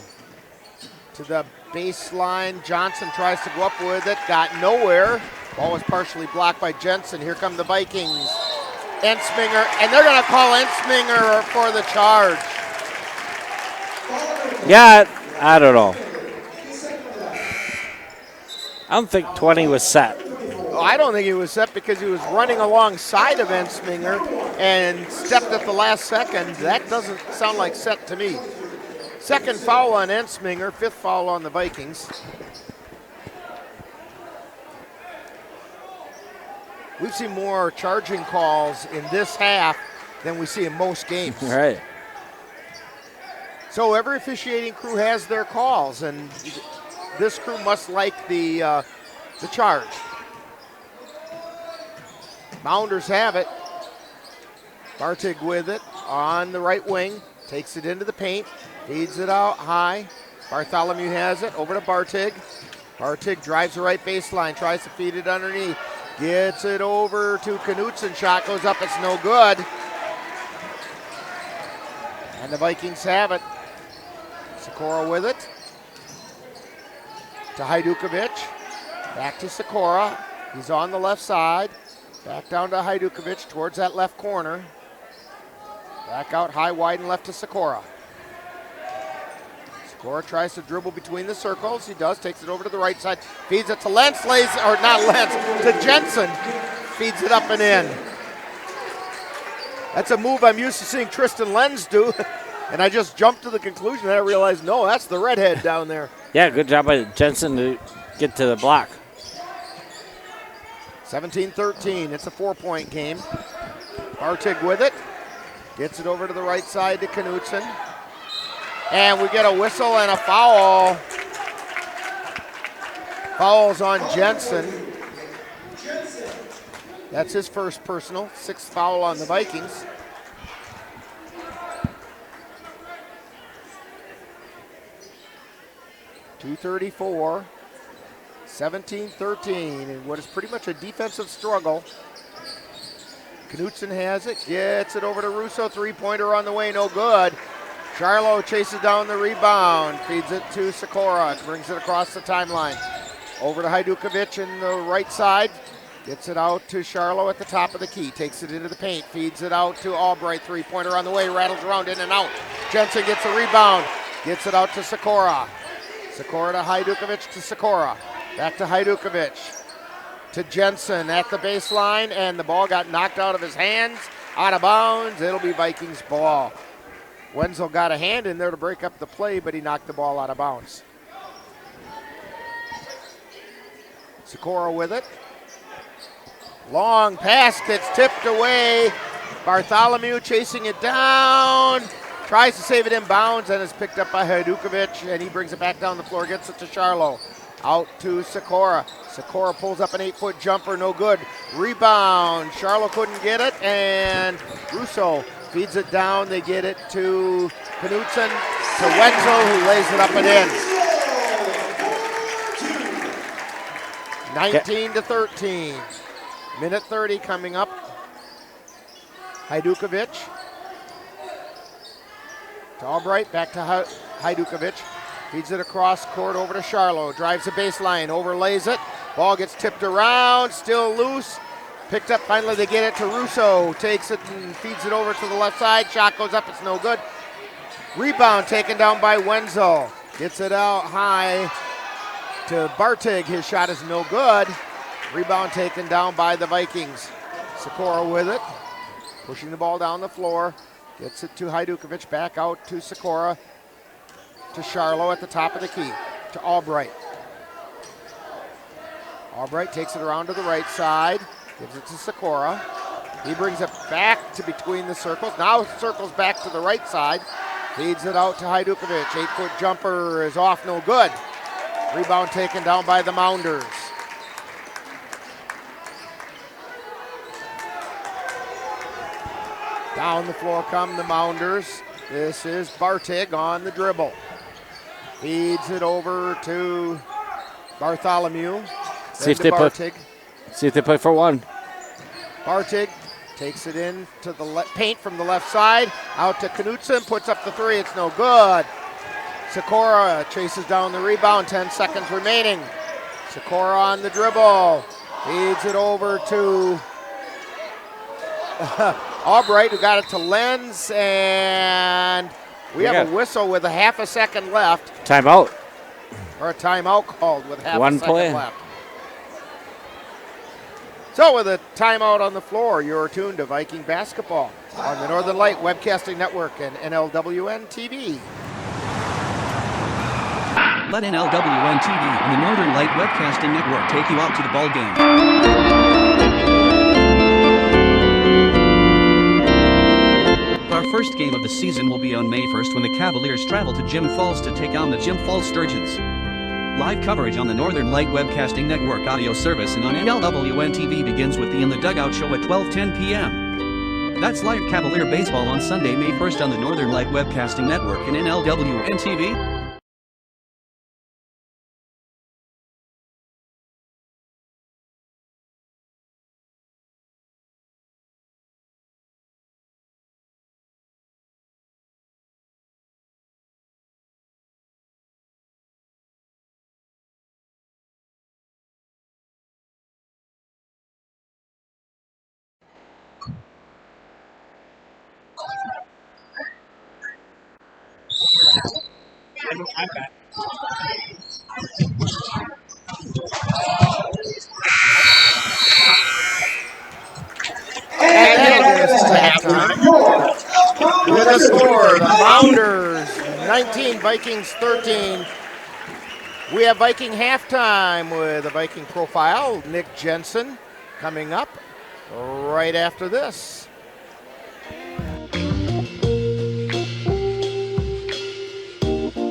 To the baseline, Johnson tries to go up with it, got nowhere. Ball was partially blocked by Jensen. Here come the Vikings. Ensminger, and they're gonna call Ensminger for the charge. Yeah, I don't know. I don't think 20 was set. I don't think he was set because he was running alongside of Ensminger and stepped at the last second. That doesn't sound like set to me. Second foul on Ensminger, 5th foul on the Vikings. We've seen more charging calls in this half than we see in most games. Right. So every officiating crew has their calls, and this crew must like the charge. Mounders have it. Bartig with it on the right wing. Takes it into the paint. Feeds it out high. Bartholomew has it. Over to Bartig. Bartig drives the right baseline. Tries to feed it underneath. Gets it over to Knutson. Shot goes up. It's no good. And the Vikings have it. Sikora with it. To Hajdukovic. Back to Sikora. He's on the left side. Back down to Hajdukovic towards that left corner. Back out high, wide, and left to Sikora. Sikora tries to dribble between the circles. He does, takes it over to the right side, feeds it to Lentz, to Jensen. Feeds it up and in. That's a move I'm used to seeing Tristan Lenz do. And I just jumped to the conclusion that I realized, no, that's the redhead down there. Yeah, good job by Jensen to get to the block. 17-13, it's a 4-point game. Bartig with it. Gets it over to the right side to Knutson. And we get a whistle and a foul. Fouls on Jensen. That's his first personal, 6th foul on the Vikings. .234, 17-13, and what is pretty much a defensive struggle. Knutson has it, gets it over to Russo, 3-pointer on the way, no good. Charlo chases down the rebound, feeds it to Sikora, brings it across the timeline. Over to Hajdukovic in the right side, gets it out to Charlo at the top of the key, takes it into the paint, feeds it out to Albright, 3-pointer on the way, rattles around in and out. Jensen gets a rebound, gets it out to Sikora. Sikora to Hajdukovic to Sikora. Back to Hajdukovic. To Jensen at the baseline, and the ball got knocked out of his hands, out of bounds. It'll be Vikings ball. Wenzel got a hand in there to break up the play, but he knocked the ball out of bounds. Sikora with it. Long pass gets tipped away. Bartholomew chasing it down. Tries to save it in bounds and is picked up by Hajdukovic, and he brings it back down the floor, gets it to Charlo. Out to Sikora. Sikora pulls up an 8-foot jumper, no good. Rebound, Charlo couldn't get it, and Russo feeds it down. They get it to Knutson, to Wenzel, who lays it up and in. 19-13. Minute 30 coming up. Hajdukovic. To Albright, back to Hajdukovic. Feeds it across court over to Charlo. Drives the baseline, overlays it. Ball gets tipped around, still loose. Picked up, finally they get it to Russo. Takes it and feeds it over to the left side. Shot goes up, it's no good. Rebound taken down by Wenzel. Gets it out high to Bartig. His shot is no good. Rebound taken down by the Vikings. Sikora with it. Pushing the ball down the floor. Gets it to Hajdukovic, back out to Sikora, to Charlo at the top of the key, to Albright. Albright takes it around to the right side, gives it to Sikora. He brings it back to between the circles. Now circles back to the right side, feeds it out to Hajdukovic. 8-foot jumper is off, no good. Rebound taken down by the Mounders. Down the floor come the Mounders. This is Bartig on the dribble. Feeds it over to Bartholomew. See if they play for one. Bartig takes it in to the paint from the left side. Out to Knutson, puts up the 3. It's no good. Sikora chases down the rebound. 10 seconds remaining. Sikora on the dribble. Feeds it over to Albright, who got it to Lenz, and we have a whistle with a half a second left. Timeout. Or a timeout called with half One a second play left. So with a timeout on the floor, you're tuned to Viking basketball on the Northern Light Webcasting Network and NLWN TV. Let NLWN TV and the Northern Light Webcasting Network take you out to the ball game. Our first game of the season will be on May 1st when the Cavaliers travel to Jim Falls to take on the Jim Falls Sturgeons. Live coverage on the Northern Light Webcasting Network audio service and on NLWN TV begins with the In the Dugout show at 12:10 p.m. That's live Cavalier baseball on Sunday, May 1st on the Northern Light Webcasting Network and NLWN TV. And that is to halftime. With the score, the Mounders 19, Vikings 13. We have Viking halftime with a Viking profile, Nick Jensen, coming up right after this.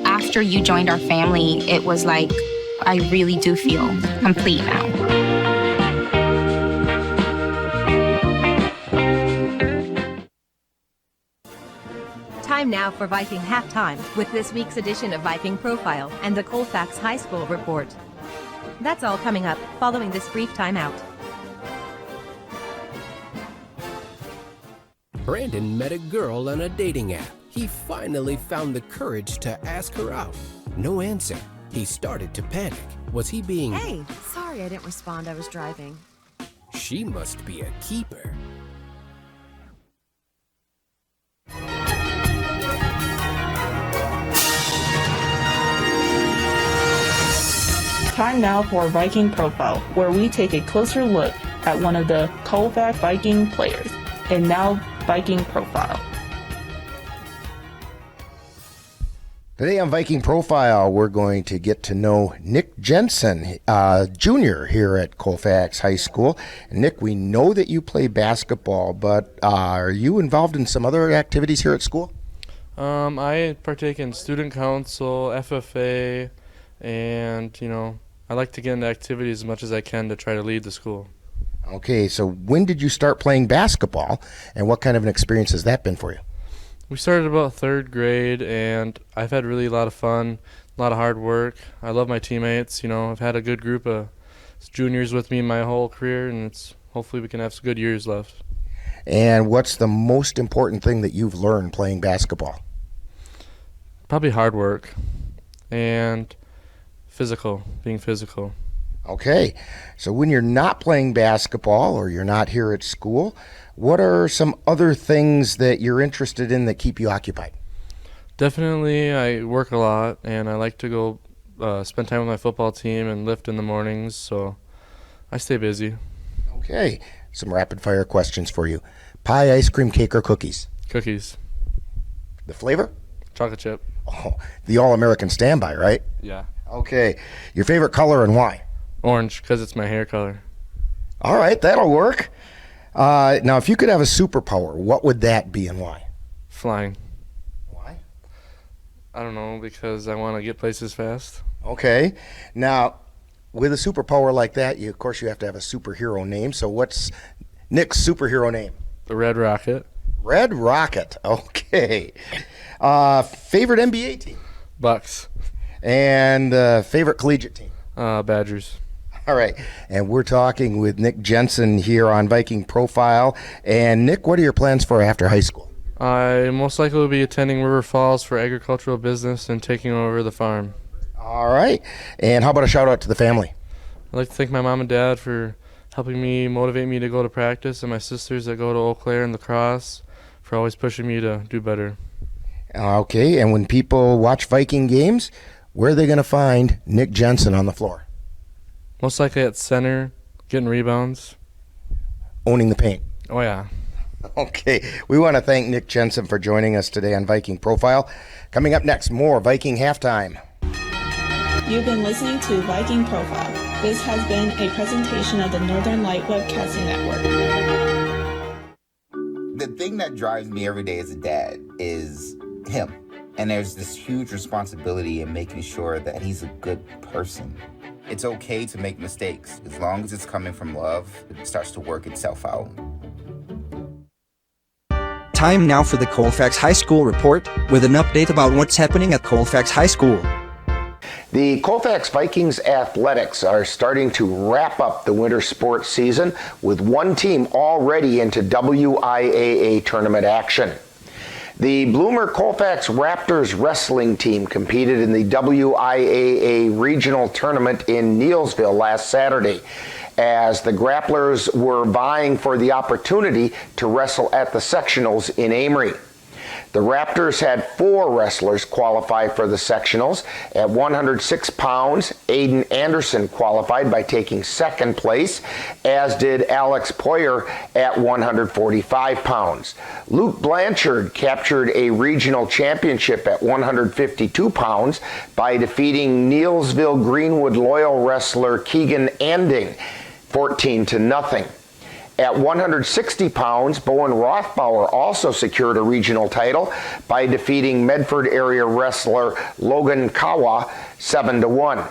After you joined our family, it was like, I really do feel complete now. Time now for Viking Halftime with this week's edition of Viking Profile and the Colfax High School Report. That's all coming up following this brief timeout. Brandon met a girl on a dating app. He finally found the courage to ask her out. No answer. He started to panic. Was he being... Hey, sorry I didn't respond. I was driving. She must be a keeper. Time now for Viking Profile, where we take a closer look at one of the Colfax Viking players. And now, Viking Profile. Today on Viking Profile, we're going to get to know Nick Jensen, junior here at Colfax High School. Nick, we know that you play basketball, but are you involved in some other activities here at school? I partake in student council, FFA, and, I like to get into activities as much as I can to try to lead the school. Okay, so when did you start playing basketball, and what kind of an experience has that been for you? We started about third grade, and I've had really a lot of fun, a lot of hard work. I love my teammates. I've had a good group of juniors with me my whole career, and hopefully we can have some good years left. And what's the most important thing that you've learned playing basketball? Probably hard work and being physical. Okay, so when you're not playing basketball or you're not here at school, what are some other things that you're interested in that keep you occupied? Definitely, I work a lot, and I like to go spend time with my football team and lift in the mornings, so I stay busy. Okay, some rapid-fire questions for you. Pie, ice cream, cake, or cookies? Cookies. The flavor? Chocolate chip. Oh, the all-American standby, right? Yeah. Okay, your favorite color and why? Orange, because it's my hair color. All right, that'll work. Now, if you could have a superpower, what would that be and why? Flying. Why? I don't know, because I want to get places fast. Okay. Now, with a superpower like that, of course, you have to have a superhero name. So what's Nick's superhero name? The Red Rocket. Red Rocket. Okay. Favorite NBA team? Bucks. And favorite collegiate team? Badgers. All right, and we're talking with Nick Jensen here on Viking Profile. And Nick, what are your plans for after high school? I most likely will be attending River Falls for agricultural business and taking over the farm. All right, and how about a shout out to the family? I'd like to thank my mom and dad for helping me, motivate me to go to practice, and my sisters that go to Eau Claire and lacrosse for always pushing me to do better. Okay, and when people watch Viking games, where are they going to find Nick Jensen on the floor? Most likely at center, getting rebounds. Owning the paint. Oh, yeah. Okay, we want to thank Nick Jensen for joining us today on Viking Profile. Coming up next, more Viking Halftime. You've been listening to Viking Profile. This has been a presentation of the Northern Light Webcasting Network. The thing that drives me every day as a dad is him. And there's this huge responsibility in making sure that he's a good person. It's okay to make mistakes. As long as it's coming from love, it starts to work itself out. Time now for the Colfax High School Report with an update about what's happening at Colfax High School. The Colfax Vikings athletics are starting to wrap up the winter sports season with one team already into WIAA tournament action. The Bloomer Colfax Raptors wrestling team competed in the WIAA regional tournament in Neillsville last Saturday as the Grapplers were vying for the opportunity to wrestle at the sectionals in Amory. The Raptors had 4 wrestlers qualify for the sectionals. At 106 pounds, Aiden Anderson qualified by taking second place, as did Alex Poyer at 145 pounds. Luke Blanchard captured a regional championship at 152 pounds by defeating Neillsville Greenwood Loyal wrestler Keegan Anding 14-0. At 160 pounds, Bowen Rothbauer also secured a regional title by defeating Medford area wrestler Logan Kawa 7-1.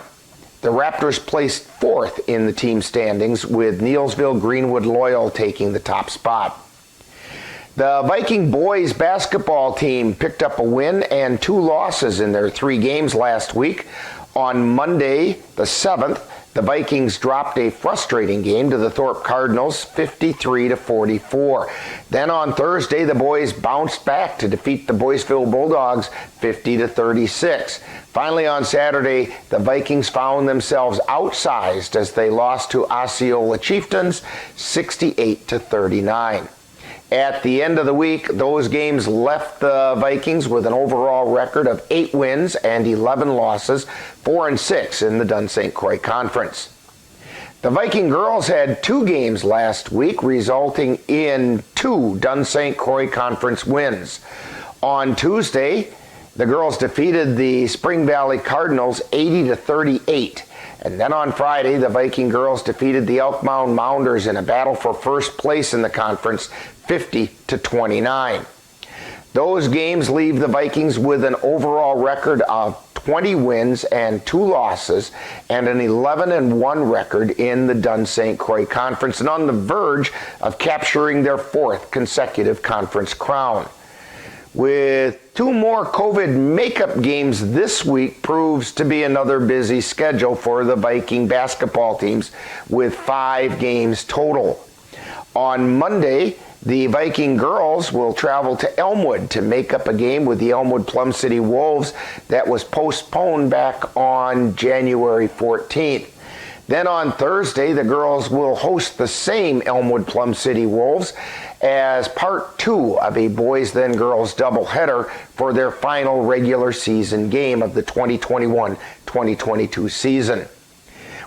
The Raptors placed 4th in the team standings, with Neillsville Greenwood Loyal taking the top spot. The Viking boys basketball team picked up a win and 2 losses in their 3 games last week. On Monday, the 7th, the Vikings dropped a frustrating game to the Thorpe Cardinals 53-44. Then on Thursday, the boys bounced back to defeat the Boyceville Bulldogs 50-36. Finally on Saturday, the Vikings found themselves outsized as they lost to Osceola Chieftains 68-39. At the end of the week, those games left the Vikings with an overall record of 8 wins and 11 losses, 4-6 in the Dunn St. Croix Conference. The Viking girls had 2 games last week, resulting in 2 Dunn St. Croix Conference wins. On Tuesday, the girls defeated the Spring Valley Cardinals 80-38. And then on Friday, the Viking girls defeated the Elk Mound Mounders in a battle for first place in the conference 50-29. Those games leave the Vikings with an overall record of 20 wins and 2 losses and an 11-1 record in the Dunn St. Croix Conference, and on the verge of capturing their 4th consecutive conference crown. With 2 more COVID makeup games this week proves to be another busy schedule for the Viking basketball teams, with 5 games total. On Monday, the Viking girls will travel to Elmwood to make up a game with the Elmwood Plum City Wolves that was postponed back on January 14th. Then on Thursday, the girls will host the same Elmwood Plum City Wolves as part 2 of a boys then girls doubleheader for their final regular season game of the 2021-2022 season.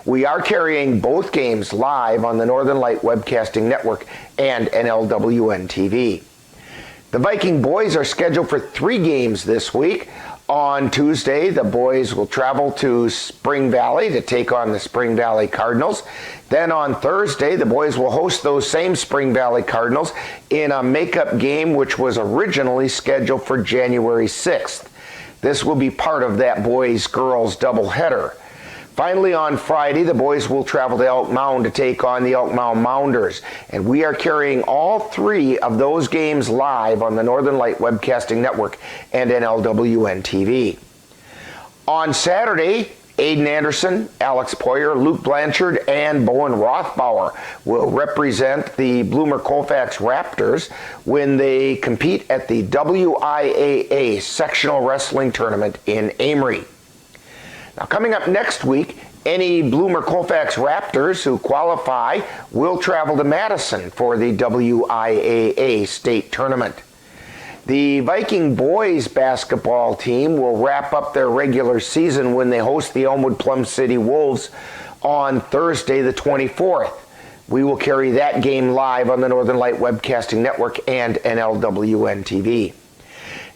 We are carrying both games live on the Northern Light Webcasting Network and NLWN TV. The Viking boys are scheduled for 3 games this week. On Tuesday, the boys will travel to Spring Valley to take on the Spring Valley Cardinals. Then on Thursday, the boys will host those same Spring Valley Cardinals in a makeup game which was originally scheduled for January 6th. This will be part of that boys-girls doubleheader. Finally, on Friday, the boys will travel to Elk Mound to take on the Elk Mound Mounders, and we are carrying all 3 of those games live on the Northern Light Webcasting Network and NLWN TV. On Saturday, Aiden Anderson, Alex Poyer, Luke Blanchard, and Bowen Rothbauer will represent the Bloomer Colfax Raptors when they compete at the WIAA Sectional Wrestling Tournament in Amory. Now, coming up next week, any Bloomer Colfax Raptors who qualify will travel to Madison for the WIAA State Tournament. The Viking boys basketball team will wrap up their regular season when they host the Elmwood Plum City Wolves on Thursday the 24th. We will carry that game live on the Northern Light Webcasting Network and NLWN TV.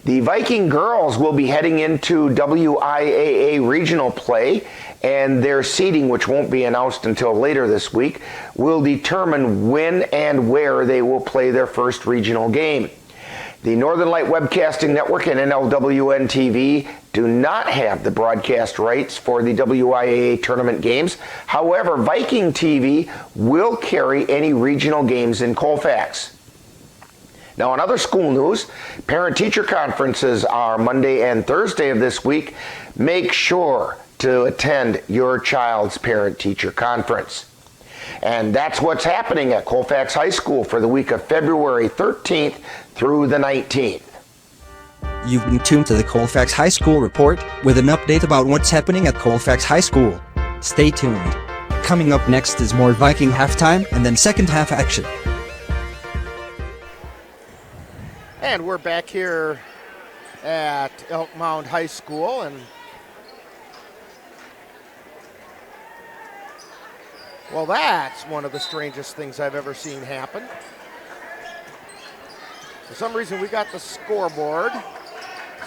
The Viking girls will be heading into WIAA regional play, and their seeding, which won't be announced until later this week, will determine when and where they will play their first regional game. The Northern Light Webcasting Network and NLWN TV do not have the broadcast rights for the WIAA tournament games. However, Viking TV will carry any regional games in Colfax. Now, in other school news, parent-teacher conferences are Monday and Thursday of this week. Make sure to attend your child's parent-teacher conference. And that's what's happening at Colfax High School for the week of February 13th through the 19th. You've been tuned to the Colfax High School Report with an update about what's happening at Colfax High School. Stay tuned. Coming up next is more Viking halftime and then second half action. And we're back here at Elk Mound High School, and well, that's one of the strangest things I've ever seen happen. For some reason, we got the scoreboard,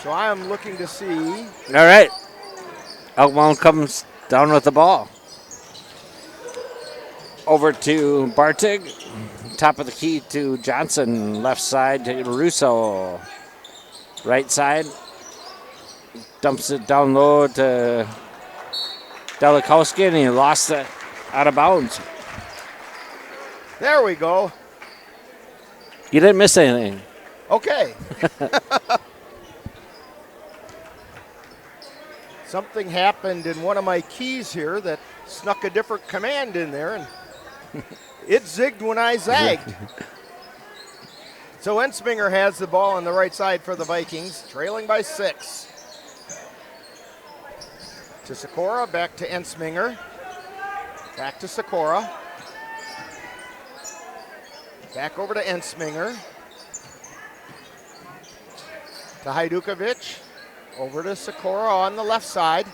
so I am looking to see. All right. Elk Mound comes down with the ball. Over to Bartig. Top of the key to Johnson. Left side to Russo. Right side. Dumps it down low to Delikowski, and he lost it out of bounds. There we go. You didn't miss anything. Okay. Something happened in one of my keys here that snuck a different command in there, and it zigged when I zagged. So Ensminger has the ball on the right side for the Vikings, trailing by 6. To Sikora, back to Ensminger. Back to Sikora. Back over to Ensminger. To Hajdukovic. Over to Sikora on the left side.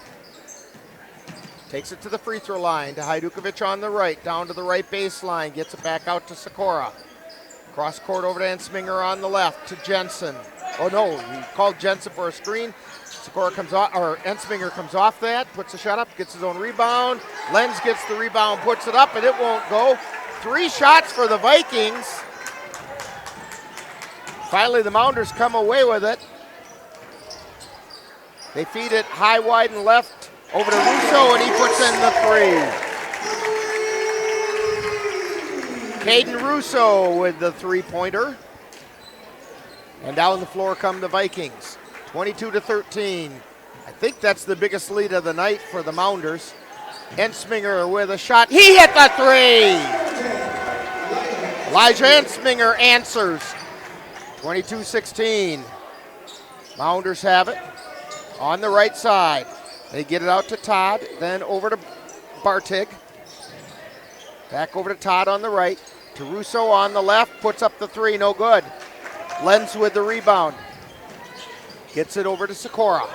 Takes it to the free throw line. To Hajdukovic on the right. Down to the right baseline. Gets it back out to Sikora. Cross court over to Ensminger on the left to Jensen. Oh no, he called Jensen for a screen. Sikora comes off, or Ensminger comes off that, puts the shot up, gets his own rebound. Lenz gets the rebound, puts it up, and it won't go. 3 shots for the Vikings. Finally, the Mounders come away with it. They feed it high, wide, and left over to Russo, and he puts in the 3. Caden Russo with the 3-pointer. And down the floor come the Vikings, 22-13. I think that's the biggest lead of the night for the Mounders. Ensminger with a shot. He hit the 3! Elijah Ensminger answers, 22-16. Mounders have it on the right side. They get it out to Todd, then over to Bartig. Back over to Todd on the right. To Russo on the left, puts up the 3, no good. Lenz with the rebound. Gets it over to Sikora.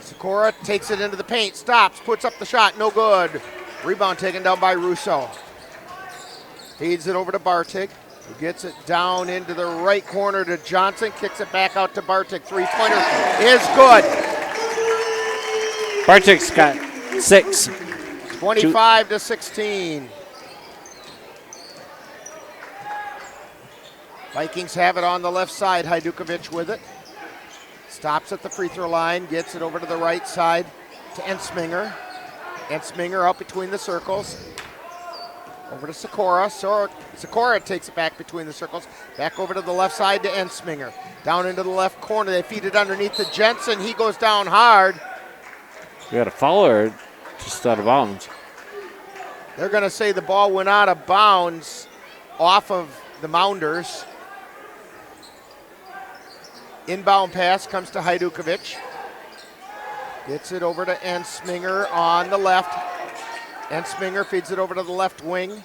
Sikora takes it into the paint, stops, puts up the shot, no good. Rebound taken down by Russo. Feeds it over to Bartig, who gets it down into the right corner to Johnson, kicks it back out to Bartig. 3-pointer is good. Bartig's got 6. 25-16. Vikings have it on the left side. Hajdukovic with it. Stops at the free throw line. Gets it over to the right side to Ensminger. Ensminger out between the circles. Over to Sikora. Sikora takes it back between the circles. Back over to the left side to Ensminger. Down into the left corner. They feed it underneath to Jensen. He goes down hard. We got a foul or just out of bounds? They're going to say the ball went out of bounds off of the Mounders. Inbound pass comes to Hajdukovic. Gets it over to Ensminger on the left. Ensminger feeds it over to the left wing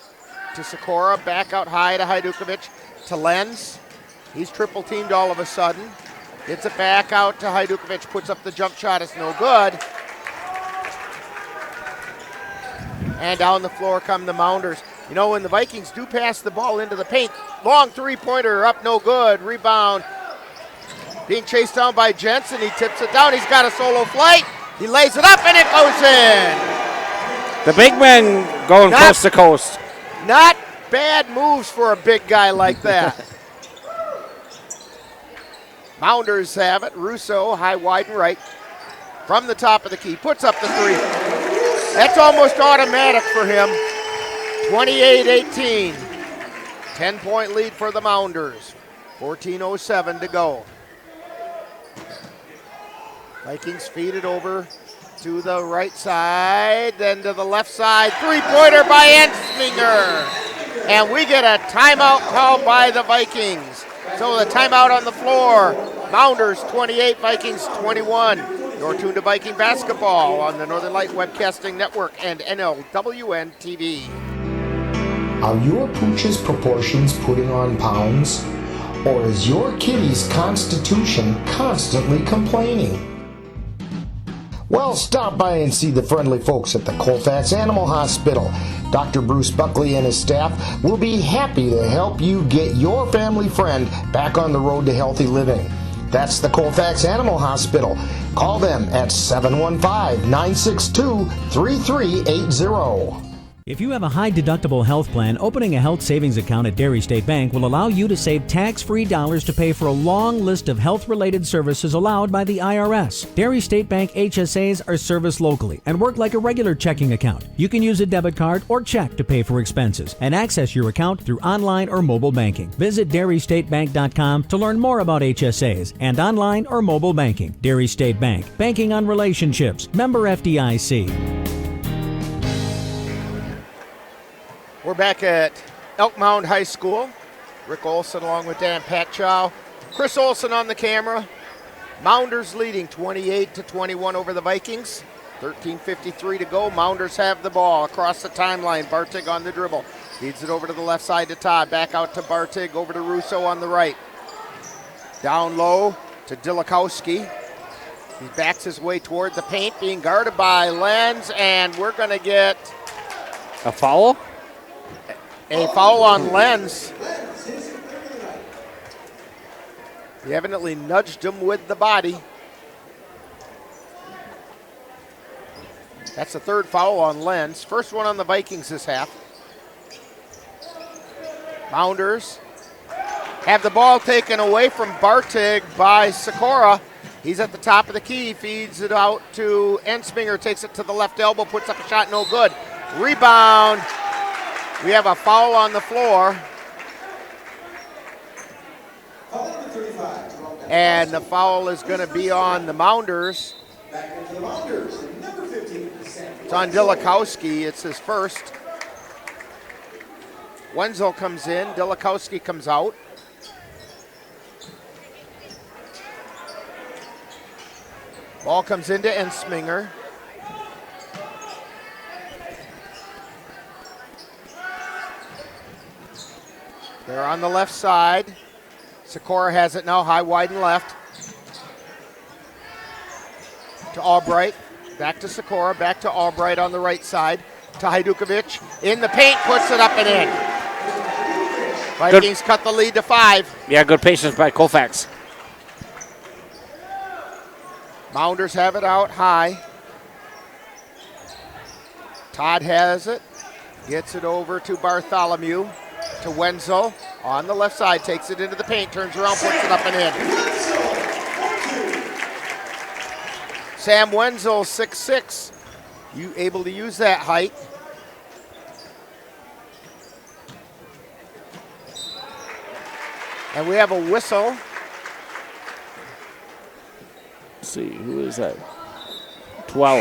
to Sikora. Back out high to Hajdukovic. To Lenz. He's triple teamed all of a sudden. Gets it back out to Hajdukovic. Puts up the jump shot. It's no good. And down the floor come the Mounders. You know, when the Vikings do pass the ball into the paint, long 3-pointer up, no good. Rebound. Being chased down by Jensen. He tips it down. He's got a solo flight. He lays it up, and it goes in. The big men going coast to coast. Not bad moves for a big guy like that. Mounders have it. Russo, high, wide, and right. From the top of the key. Puts up the 3. That's almost automatic for him. 28-18. 10-point lead for the Mounders. 14:07 to go. Vikings feed it over to the right side, then to the left side. 3-pointer by Ensminger. And we get a timeout called by the Vikings. So the timeout on the floor. Mounders 28, Vikings 21. You're tuned to Viking basketball on the Northern Light Webcasting Network and NLWN TV. Are your pooch's proportions putting on pounds? Or is your kitty's constitution constantly complaining? Well, stop by and see the friendly folks at the Colfax Animal Hospital. Dr. Bruce Buckley and his staff will be happy to help you get your family friend back on the road to healthy living. That's the Colfax Animal Hospital. Call them at 715-962-3380. If you have a high-deductible health plan, opening a health savings account at Dairy State Bank will allow you to save tax-free dollars to pay for a long list of health-related services allowed by the IRS. Dairy State Bank HSAs are serviced locally and work like a regular checking account. You can use a debit card or check to pay for expenses and access your account through online or mobile banking. Visit DairyStateBank.com to learn more about HSAs and online or mobile banking. Dairy State Bank, banking on relationships. Member FDIC. We're back at Elk Mound High School. Rick Olson along with Dan Patchow. Chris Olson on the camera. Mounders leading 28-21 over the Vikings. 13:53 to go. Mounders have the ball across the timeline. Bartig on the dribble. Feeds it over to the left side to Todd. Back out to Bartig. Over to Russo on the right. Down low to Dilakowski. He backs his way toward the paint, being guarded by Lenz, and we're going to get a foul? A foul on Lenz. He evidently nudged him with the body. That's the third foul on Lenz. First one on the Vikings this half. Mounders have the ball taken away from Bartig by Sikora. He's at the top of the key, feeds it out to Ensminger, takes it to the left elbow, puts up a shot, no good. Rebound. We have a foul on the floor. And the foul is going to be on the Mounders. It's on Dilakowski. It's his first. Wenzel comes in. Dilakowski comes out. Ball comes into Ensminger. They're on the left side. Sikora has it now, high, wide, and left. To Albright. Back to Sikora. Back to Albright on the right side. To Hajdukovic. In the paint, puts it up and in. Vikings cut the lead to 5. Yeah, good patience by Colfax. Mounders have it out high. Todd has it. Gets it over to Bartholomew. To Wenzel on the left side, takes it into the paint, turns around, puts it up and in. Sam Wenzel, 6'6". You able to use that height. And we have a whistle. Let's see, who is that? 12.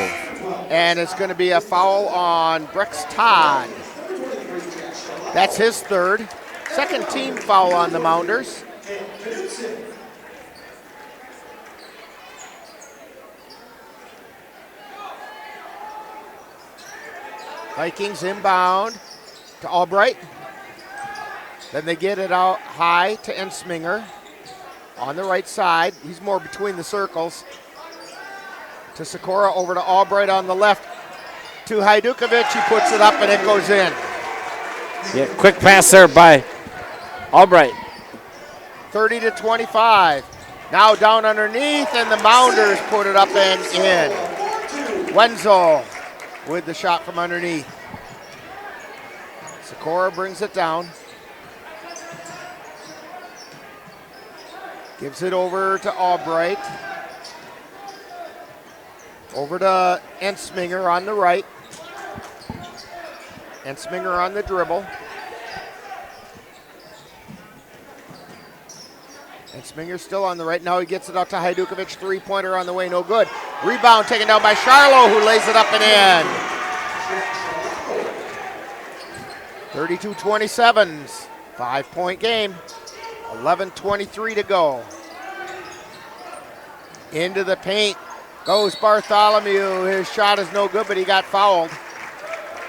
And it's going to be a foul on Brex Todd. That's his third. Second team foul on the Mounders. Vikings inbound to Albright. Then they get it out high to Ensminger on the right side. He's more between the circles. To Sikora, over to Albright on the left. To Hajdukovic, he puts it up and it goes in. Yeah, quick pass there by Albright. 30-25. Now down underneath, and the Mounders put it up and in. Wenzel with the shot from underneath. Sikora brings it down. Gives it over to Albright. Over to Ensminger on the right. Ensminger on the dribble. Ensminger still on the right. Now he gets it out to Hajdukovic. Three-pointer on the way, no good. Rebound taken down by Charlo, who lays it up and in. 32-27. 5-point game. 11:23 to go. Into the paint goes Bartholomew. His shot is no good, but he got fouled.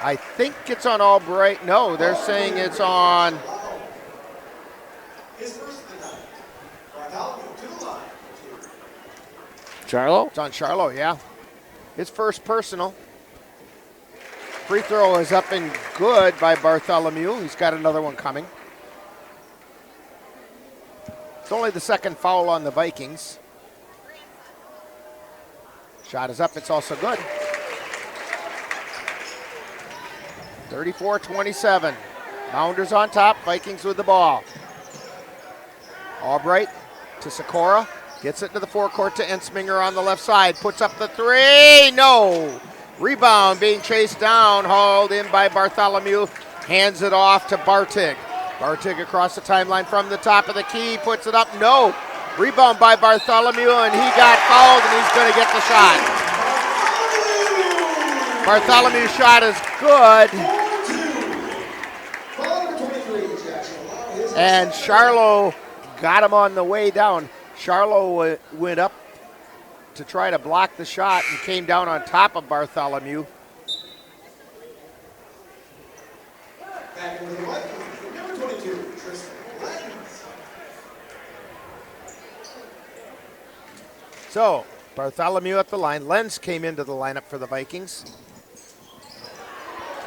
I think it's on Albright. No, they're saying it's on Charlo? It's on Charlo, yeah. His first personal. Free throw is up and good by Bartholomew. He's got another one coming. It's only the second foul on the Vikings. Shot is up. It's also good. 34-27. Mounders on top. Vikings with the ball. Albright to Sikora. Gets it to the forecourt to Ensminger on the left side. Puts up the three. No. Rebound being chased down. Hauled in by Bartholomew. Hands it off to Bartig. Bartig across the timeline from the top of the key. Puts it up. No. Rebound by Bartholomew, and he got fouled, and he's going to get the shot. Bartholomew's shot is good. And Charlo got him on the way down. Charlo went up to try to block the shot and came down on top of Bartholomew. So, Bartholomew at the line. Lenz came into the lineup for the Vikings.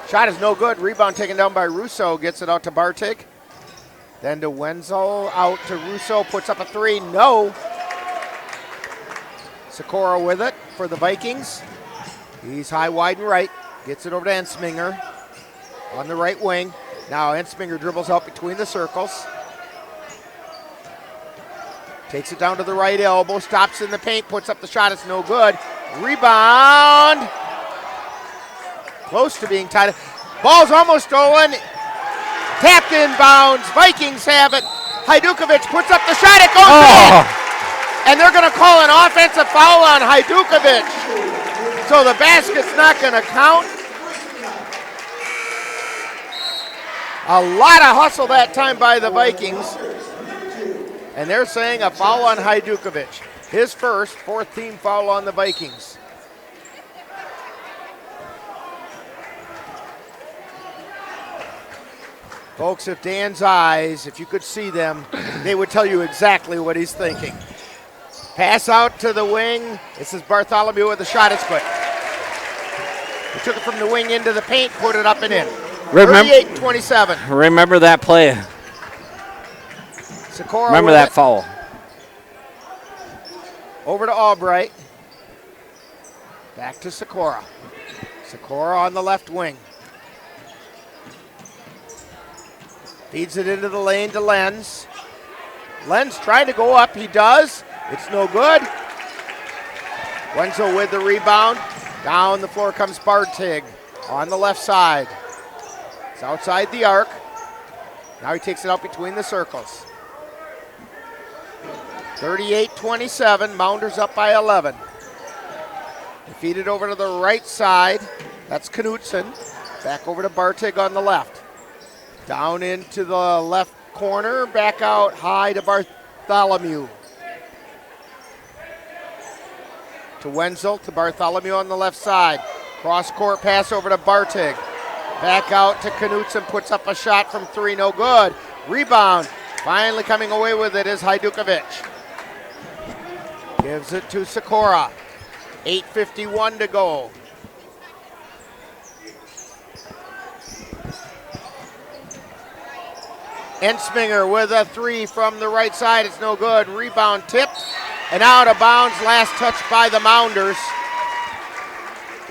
Shot is no good. Rebound taken down by Russo. Gets it out to Bartig. Then to Wenzel. Out to Russo. Puts up a three. No. Sikora with it for the Vikings. He's high, wide, and right. Gets it over to Ensminger on the right wing. Now Ensminger dribbles out between the circles. Takes it down to the right elbow. Stops in the paint. Puts up the shot. It's no good. Rebound. Close to being tied. Ball's almost stolen. Tapped in bounds. Vikings have it. Hajdukovic puts up the shot. It goes in. And they're going to call an offensive foul on Hajdukovic. So the basket's not going to count. A lot of hustle that time by the Vikings. And they're saying a foul on Hajdukovic. His first, fourth team foul on the Vikings. Folks, if Dan's eyes, if you could see them, they would tell you exactly what he's thinking. Pass out to the wing. This is Bartholomew with the shot. It's good. He took it from the wing into the paint, put it up and in. 38-27. Remember that play. Sikora remember that foul. Over to Albright. Back to Sikora. Sikora on the left wing. Feeds it into the lane to Lenz. Lenz trying to go up. He does. It's no good. Wenzel with the rebound. Down the floor comes Bartig on the left side. It's outside the arc. Now he takes it out between the circles. 38-27. Mounders up by 11. They feed it over to the right side. That's Knutson. Back over to Bartig on the left. Down into the left corner. Back out high to Bartholomew. To Wenzel, to Bartholomew on the left side. Cross-court pass over to Bartig. Back out to Knutson, puts up a shot from three, no good. Rebound, finally coming away with it is Hajdukovic. Gives it to Sikora. 8:51 to go. Ensminger with a three from the right side, it's no good. Rebound tipped. And out of bounds, last touch by the Mounders.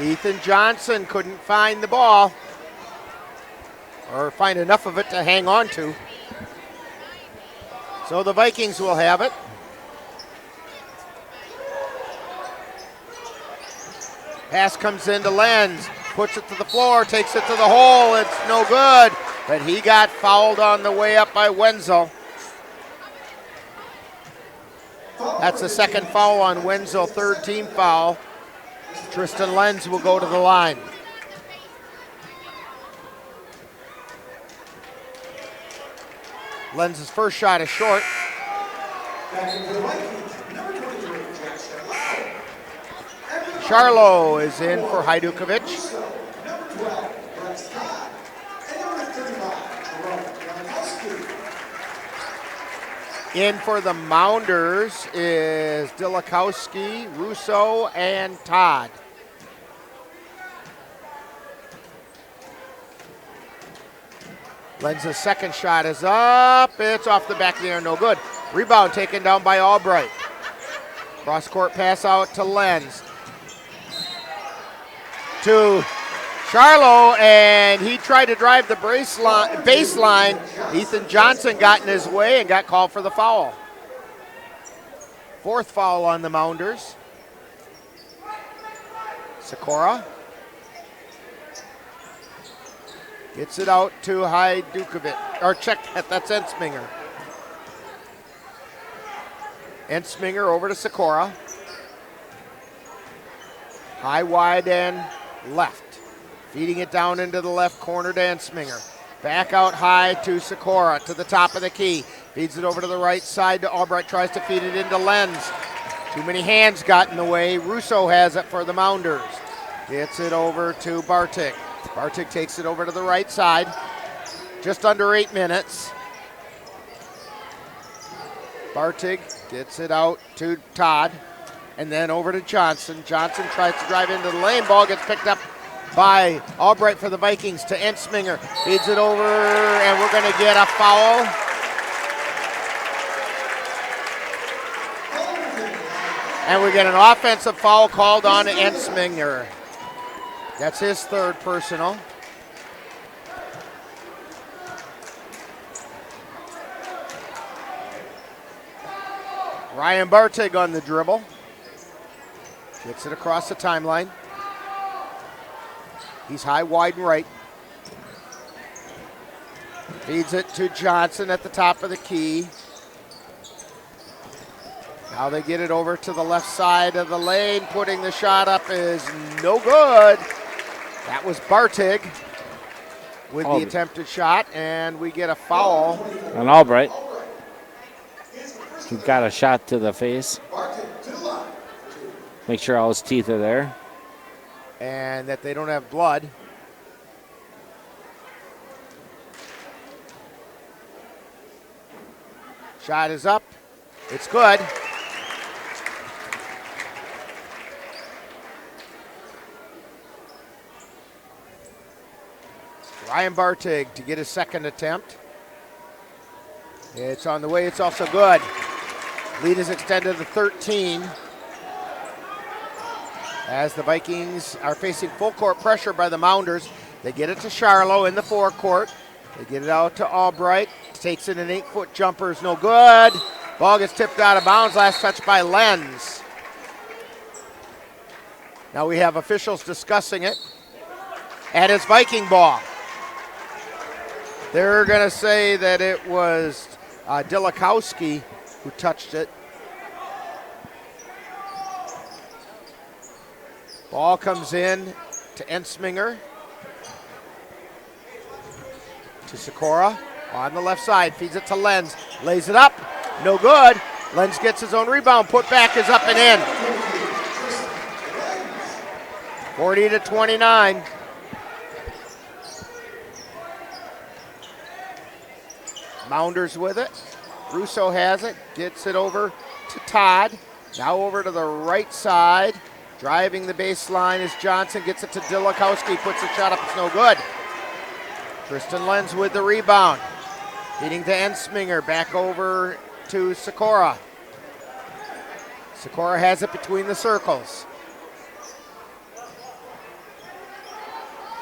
Ethan Johnson couldn't find the ball or find enough of it to hang on to. So the Vikings will have it. Pass comes into Lenz, puts it to the floor, takes it to the hole, it's no good. But he got fouled on the way up by Wenzel. That's the second foul on Wenzel, third team foul. Tristan Lenz will go to the line. Lenz's first shot is short. Charlo is in for Hajdukovic. In for the Mounders is Dilakowski, Russo, and Todd. Lenz's second shot is up. It's off the back of the air, no good. Rebound taken down by Albright. Cross-court pass out to Lenz. To Charlo, and he tried to drive the baseline. Ethan Johnson got in his way and got called for the foul. Fourth foul on the Mounders. Sikora gets it out to Hajdukovic, or check that, that's Ensminger. Ensminger over to Sikora. High, wide, and left. Feeding it down into the left corner to Ensminger. Back out high to Sikora, to the top of the key. Feeds it over to the right side to Albright, tries to feed it into Lenz. Too many hands got in the way. Russo has it for the Mounders. Gets it over to Bartik. Bartik takes it over to the right side. Just under 8 minutes. Bartik gets it out to Todd, and then over to Johnson. Johnson tries to drive into the lane. Ball gets picked up by Albright for the Vikings to Ensminger. Feeds it over, and we're going to get a foul. And we get an offensive foul called on Ensminger. That's his third personal. Ryan Bartig on the dribble. Gets it across the timeline. He's high, wide, and right. Feeds it to Johnson at the top of the key. Now they get it over to the left side of the lane. Putting the shot up is no good. That was Bartig with the attempted shot, and we get a foul. On Albright. He got a shot to the face. Make sure all his teeth are there. And that they don't have blood. Shot is up. It's good. Ryan Bartig to get his second attempt. It's on the way. It's also good. Lead is extended to 13. As the Vikings are facing full court pressure by the Mounders. They get it to Charlo in the forecourt. They get it out to Albright. Takes it an 8-foot jumper, is no good. Ball gets tipped out of bounds. Last touch by Lenz. Now we have officials discussing it. And it's Viking ball. They're going to say that it was Dilakowski who touched it. Ball comes in to Ensminger. To Sikora on the left side. Feeds it to Lenz. Lays it up. No good. Lenz gets his own rebound. Put back is up and in. 40-29. Mounders with it. Russo has it. Gets it over to Todd. Now over to the right side. Driving the baseline is Johnson. Gets it to Dilakowski. Puts the shot up. It's no good. Tristan Lenz with the rebound. Feeding to Ensminger. Back over to Sikora. Sikora has it between the circles.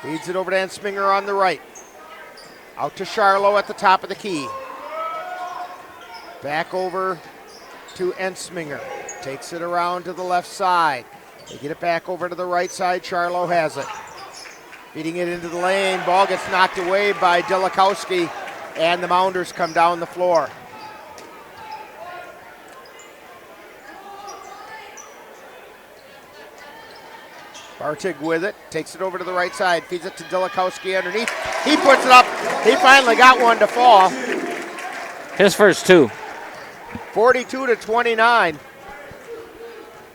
Feeds it over to Ensminger on the right. Out to Charlo at the top of the key. Back over to Ensminger. Takes it around to the left side. They get it back over to the right side. Charlo has it. Feeding it into the lane. Ball gets knocked away by Dilakowski, and the Mounders come down the floor. Bartig with it. Takes it over to the right side. Feeds it to Dilakowski underneath. He puts it up. He finally got one to fall. His first two. 42-29.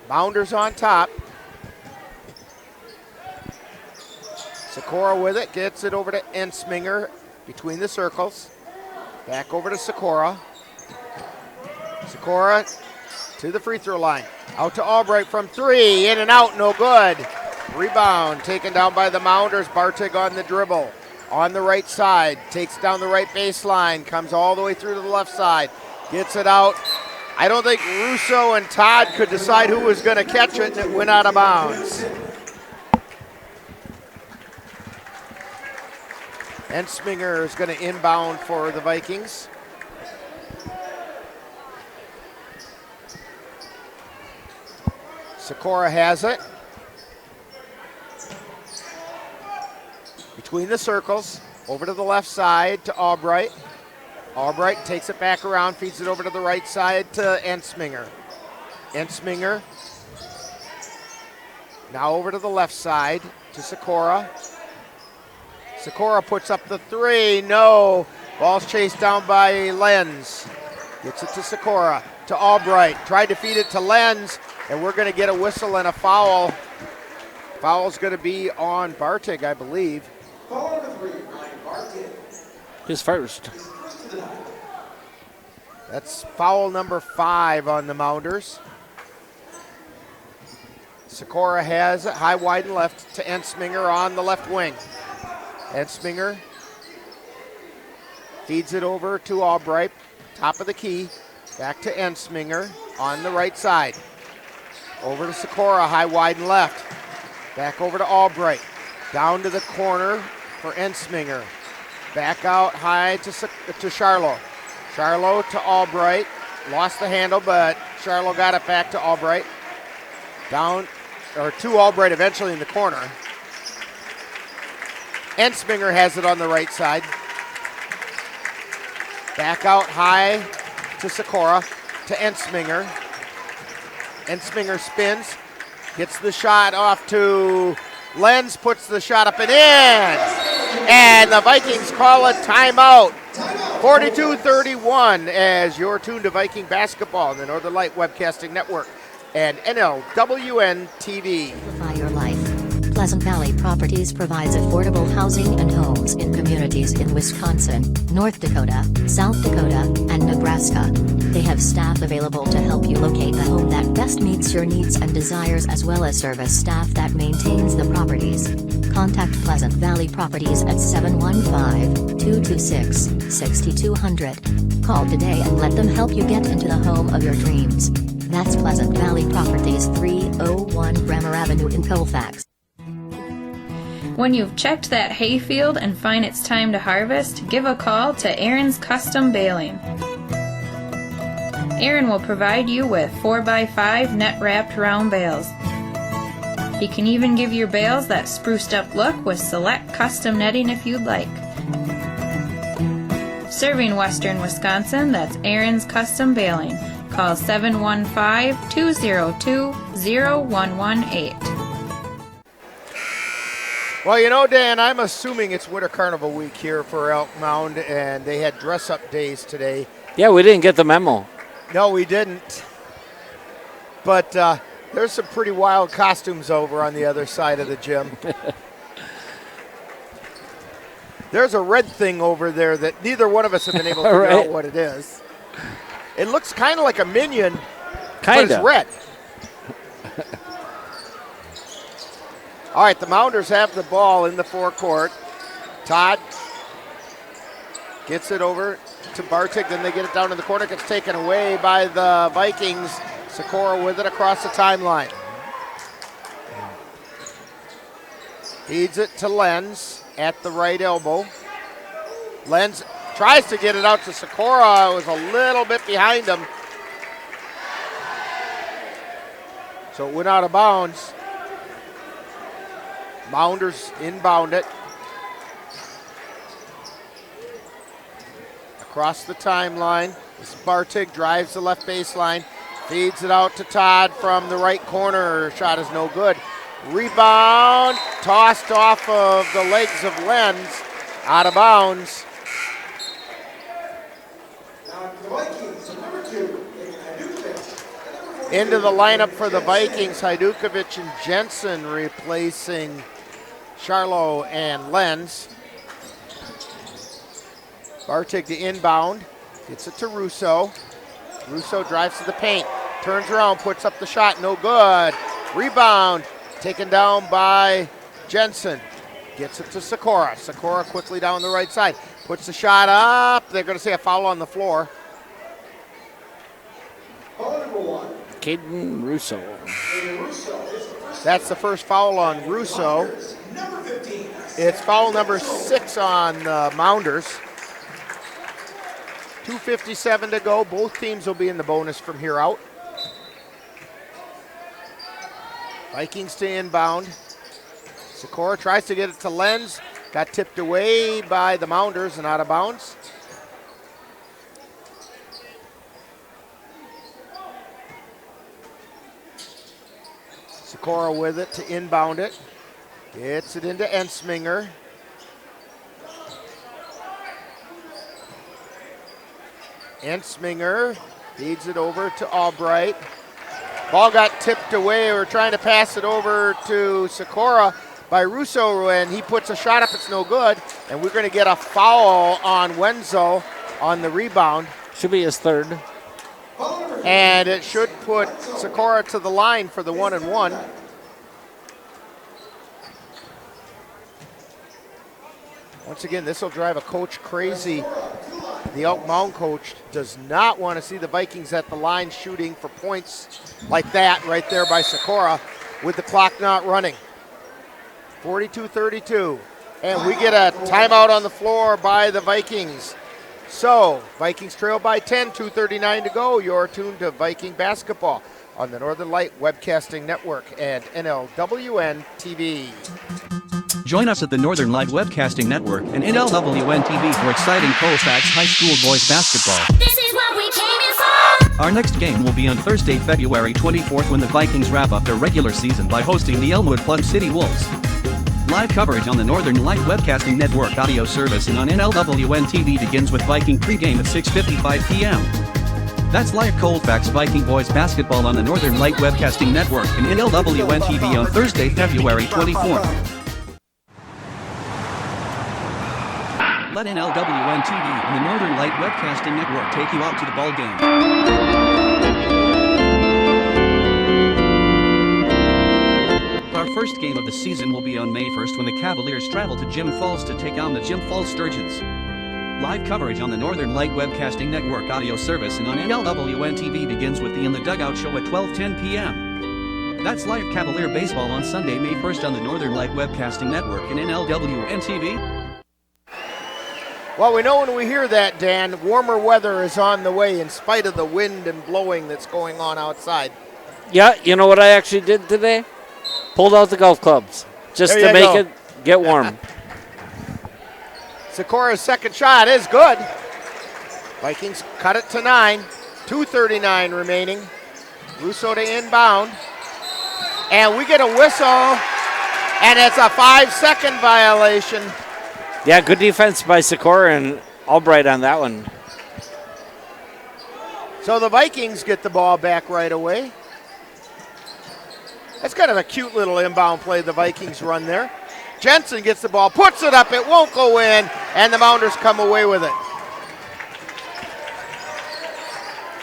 Mounders on top. Sikora with it, gets it over to Ensminger between the circles. Back over to Sikora. Sikora to the free throw line. Out to Albright from 3. In and out, no good. Rebound taken down by the Mounders. Bartig on the dribble. On the right side. Takes down the right baseline. Comes all the way through to the left side. Gets it out. I don't think Russo and Todd could decide who was going to catch it, and it went out of bounds. Ensminger is going to inbound for the Vikings. Sikora has it. Between the circles, over to the left side to Albright. Albright takes it back around, feeds it over to the right side to Ensminger. Ensminger now over to the left side to Sikora. Sikora puts up the 3, no. Ball's chased down by Lenz. Gets it to Sikora, to Albright. Tried to feed it to Lenz, and we're going to get a whistle and a foul. Foul's going to be on Bartig, I believe. Foul number 3, Ryan Bartig. His first. That's foul number 5 on the Mounders. Sikora has it, high, wide, and left to Ensminger on the left wing. Ensminger feeds it over to Albright, top of the key. Back to Ensminger on the right side. Over to Sikora, high, wide, and left. Back over to Albright. Down to the corner for Ensminger. Back out high to Charlo. Charlo to Albright. Lost the handle, but Charlo got it back to Albright. Down, or to Albright eventually in the corner. Ensminger has it on the right side. Back out high to Sikora, to Ensminger. Ensminger spins, gets the shot off to Lenz, puts the shot up and in. And the Vikings call a timeout. 42-31 as you're tuned to Viking basketball on the Northern Light Webcasting Network and NLWN TV. Simplify your life. Pleasant Valley Properties provides affordable housing and homes in communities in Wisconsin, North Dakota, South Dakota, and Nebraska. They have staff available to help you locate the home that best meets your needs and desires, as well as service staff that maintains the properties. Contact Pleasant Valley Properties at 715-226-6200. Call today and let them help you get into the home of your dreams. That's Pleasant Valley Properties, 301 Bremer Avenue in Colfax. When you've checked that hayfield and find it's time to harvest, give a call to Aaron's Custom Baling. Aaron will provide you with 4x5 net-wrapped round bales. He can even give your bales that spruced up look with select custom netting if you'd like. Serving Western Wisconsin, that's Aaron's Custom Baling. Call 715-202-0118. Well, you know, Dan, I'm assuming it's Winter Carnival week here for Elk Mound, and they had dress-up days today. Yeah, we didn't get the memo. No, we didn't. But there's some pretty wild costumes over on the other side of the gym. There's a red thing over there that neither one of us have been able to figure out what it is. It looks kind of like a minion, but it's red. All right, the Mounders have the ball in the forecourt. Todd gets it over to Bartig, then they get it down in the corner. Gets taken away by the Vikings. Sikora with it across the timeline. Feeds it to Lenz at the right elbow. Lenz tries to get it out to Sikora. It was a little bit behind him. So it went out of bounds. Mounders inbound it. Across the timeline. Bartig drives the left baseline. Feeds it out to Todd from the right corner. Shot is no good. Rebound. Tossed off of the legs of Lenz. Out of bounds. Into the lineup for the Vikings, Hajdukovic and Jensen replacing Charlo and Lenz. Bartig to inbound, gets it to Russo. Russo drives to the paint, turns around, puts up the shot, no good. Rebound taken down by Jensen. Gets it to Sikora. Sikora quickly down the right side. Puts the shot up. They're going to say a foul on the floor. Caden Russo. That's the first foul on Russo. It's foul number 6 on the Mounders. 2:57 to go. Both teams will be in the bonus from here out. Vikings to inbound. Sikora tries to get it to Lenz. Got tipped away by the Mounders and out of bounds. Sikora with it to inbound it. Gets it into Ensminger. Ensminger feeds it over to Albright. Ball got tipped away. We're trying to pass it over to Sikora by Russo, and he puts a shot up. It's no good. And we're going to get a foul on Wenzel on the rebound. Should be his third. And it should put Sikora to the line for the 1-and-1. Once again, this will drive a coach crazy. The Elk Mound coach does not want to see the Vikings at the line shooting for points like that right there by Sikora with the clock not running. 42-32. And we get a timeout on the floor by the Vikings. So, Vikings trail by 10, 2:39 to go. You're tuned to Viking basketball on the Northern Light Webcasting Network and NLWN TV. Join us at the Northern Light Webcasting Network and NLWN TV for exciting Colfax High School boys basketball. This is what we came here for! Our next game will be on Thursday, February 24th when the Vikings wrap up their regular season by hosting the Elmwood Plum City Wolves. Live coverage on the Northern Light Webcasting Network audio service and on NLWN TV begins with Viking pregame at 6:55 p.m. That's live Colfax Viking boys basketball on the Northern Light Webcasting Network and NLWN TV on Thursday, February 24th. Let NLWN TV and the Northern Light Webcasting Network take you out to the ball game. Our first game of the season will be on May 1st when the Cavaliers travel to Jim Falls to take on the Jim Falls Sturgeons. Live coverage on the Northern Light Webcasting Network audio service and on NLWN TV begins with the In the Dugout show at 12:10 p.m. That's live Cavalier baseball on Sunday, May 1st on the Northern Light Webcasting Network and NLWN TV. Well, we know when we hear that, Dan, warmer weather is on the way in spite of the wind and blowing that's going on outside. Yeah, you know what I actually did today? Pulled out the golf clubs just to make it get warm. Sikora's second shot is good. Vikings cut it to 9. 2:39 remaining. Russo to inbound. And we get a whistle, and it's a 5-second violation. Yeah, good defense by Sikora and Albright on that one. So the Vikings get the ball back right away. That's kind of a cute little inbound play the Vikings run there. Jensen gets the ball, puts it up, it won't go in, and the Mounders come away with it.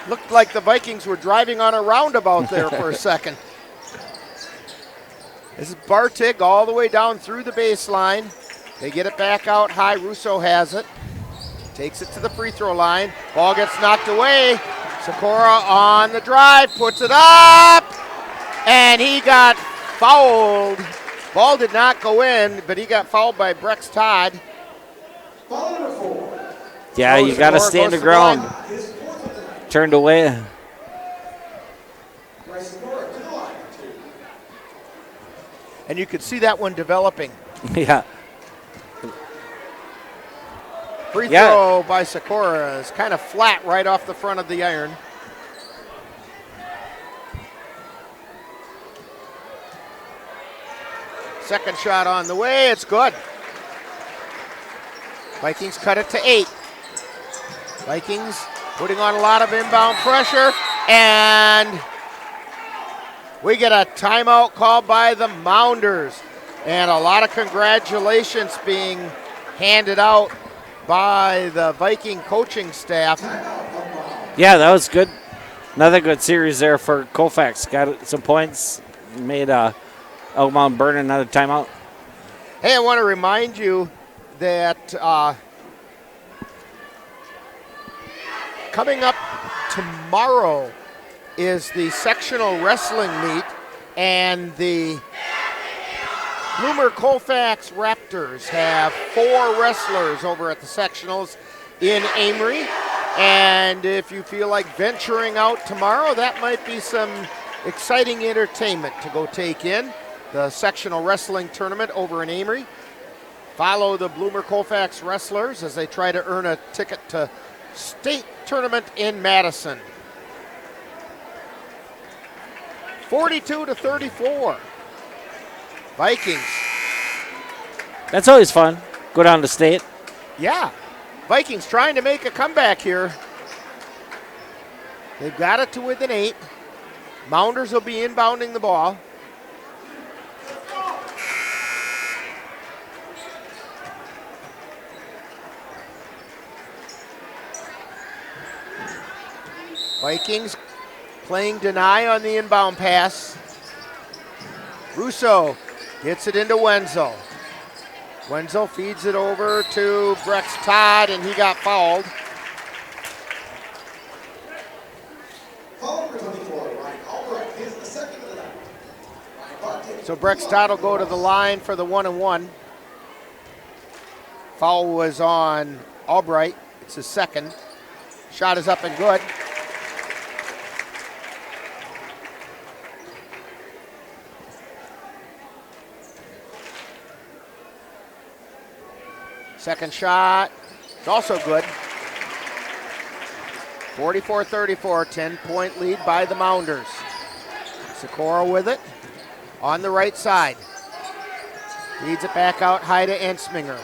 Looked like the Vikings were driving on a roundabout there for a second. This is Bartig all the way down through the baseline. They get it back out high. Russo has it. Takes it to the free throw line. Ball gets knocked away. Sikora on the drive, puts it up, and he got fouled. Ball did not go in, but he got fouled by Brex Todd. Yeah, you got to stand the ground. Turned away. And you could see that one developing. Yeah. Free throw by Sikora is kind of flat right off the front of the iron. Second shot on the way, it's good. Vikings cut it to 8. Vikings putting on a lot of inbound pressure, and we get a timeout called by the Mounders. And a lot of congratulations being handed out by the Viking coaching staff. Yeah, that was good. Another good series there for Colfax. Got some points. Made Elk Mound burn another timeout. Hey, I want to remind you that coming up tomorrow is the sectional wrestling meet, and the Bloomer Colfax Raptors have 4 wrestlers over at the sectionals in Amory. And if you feel like venturing out tomorrow, that might be some exciting entertainment to go take in. The sectional wrestling tournament over in Amory. Follow the Bloomer Colfax wrestlers as they try to earn a ticket to state tournament in Madison. 42-34. Vikings. That's always fun. Go down to state. Yeah. Vikings trying to make a comeback here. They've got it to within 8. Mounders will be inbounding the ball. Vikings playing deny on the inbound pass. Russo gets it into Wenzel. Wenzel feeds it over to Brex Todd, and he got fouled. So Brex Todd will go to the line for the 1-and-1. Foul was on Albright. It's his second. Shot is up and good. Second shot, it's also good. 44-34, 10-point lead by the Mounders. Sikora with it on the right side. Feeds it back out high to Ensminger.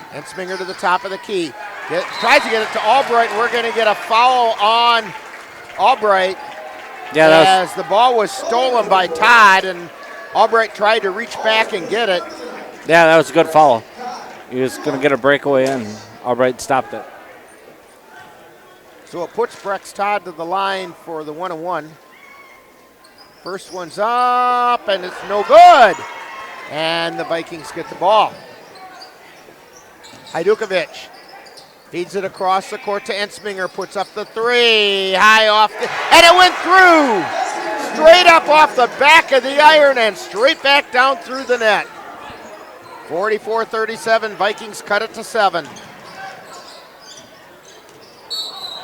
Ensminger to the top of the key. Tries to get it to Albright, and we're going to get a foul on Albright. Yeah, as the ball was stolen by Todd, and Albright tried to reach back and get it. Yeah, that was a good foul. He was going to get a breakaway in. Albright stopped it. So it puts Brex Todd to the line for the 1-and-1. First one's up, and it's no good. And the Vikings get the ball. Hajdukovic feeds it across the court to Ensminger, puts up the 3, high off, and it went through. Straight up off the back of the iron and straight back down through the net. 44-37, Vikings cut it to 7.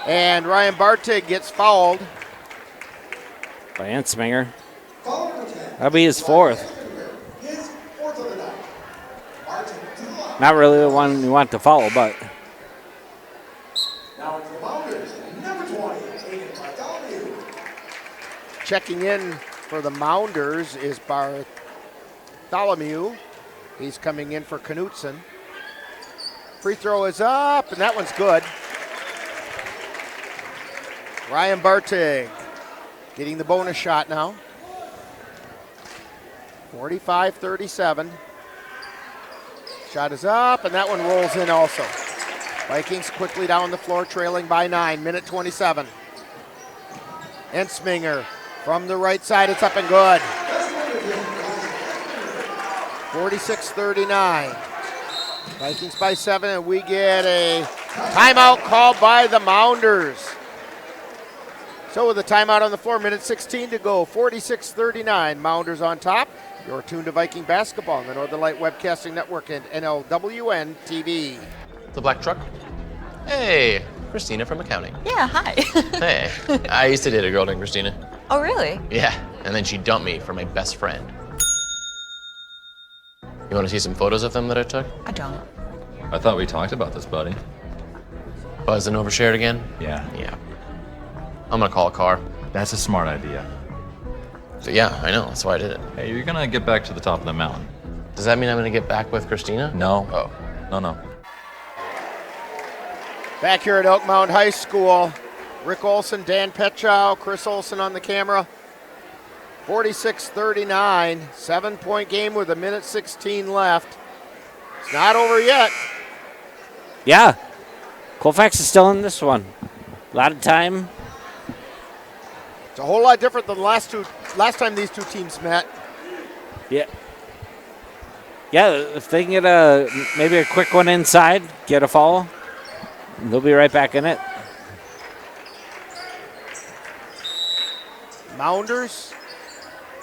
And Ryan Bartig gets fouled. By Ensminger. That'll be his 4th. Not really the one you want to follow, but. Checking in for the Mounders is Bartholomew. He's coming in for Knutson. Free throw is up, and that one's good. Ryan Bartig getting the bonus shot now. 45-37. Shot is up, and that one rolls in also. Vikings quickly down the floor, trailing by 9, minute 27. Ensminger from the right side, it's up and good. 46-39. Vikings by 7, and we get a timeout called by the Mounders. So with a timeout on the floor, minute 16 to go, 46-39, Mounders on top. You're tuned to Viking basketball on the Northern Light Webcasting Network and NLWN TV. The black truck? Hey, Christina from accounting. Yeah, hi. Hey, I used to date a girl named Christina. Oh, really? Yeah, and then she dumped me for my best friend. You want to see some photos of them that I took? I don't. I thought we talked about this, buddy. Buzz and overshared again? Yeah. Yeah. I'm gonna call a car. That's a smart idea. So yeah, I know, that's why I did it. Hey, you're gonna get back to the top of the mountain. Does that mean I'm gonna get back with Christina? No. Oh. No. Back here at Elk Mound High School, Rick Olson, Dan Petchow, Chris Olson on the camera. 46-39, 7-point game with a minute 16 left. It's not over yet. Yeah. Colfax is still in this one. A lot of time. It's a whole lot different than last time these two teams met. Yeah. Yeah, if they can get maybe a quick one inside, get a foul, they'll be right back in it. Mounders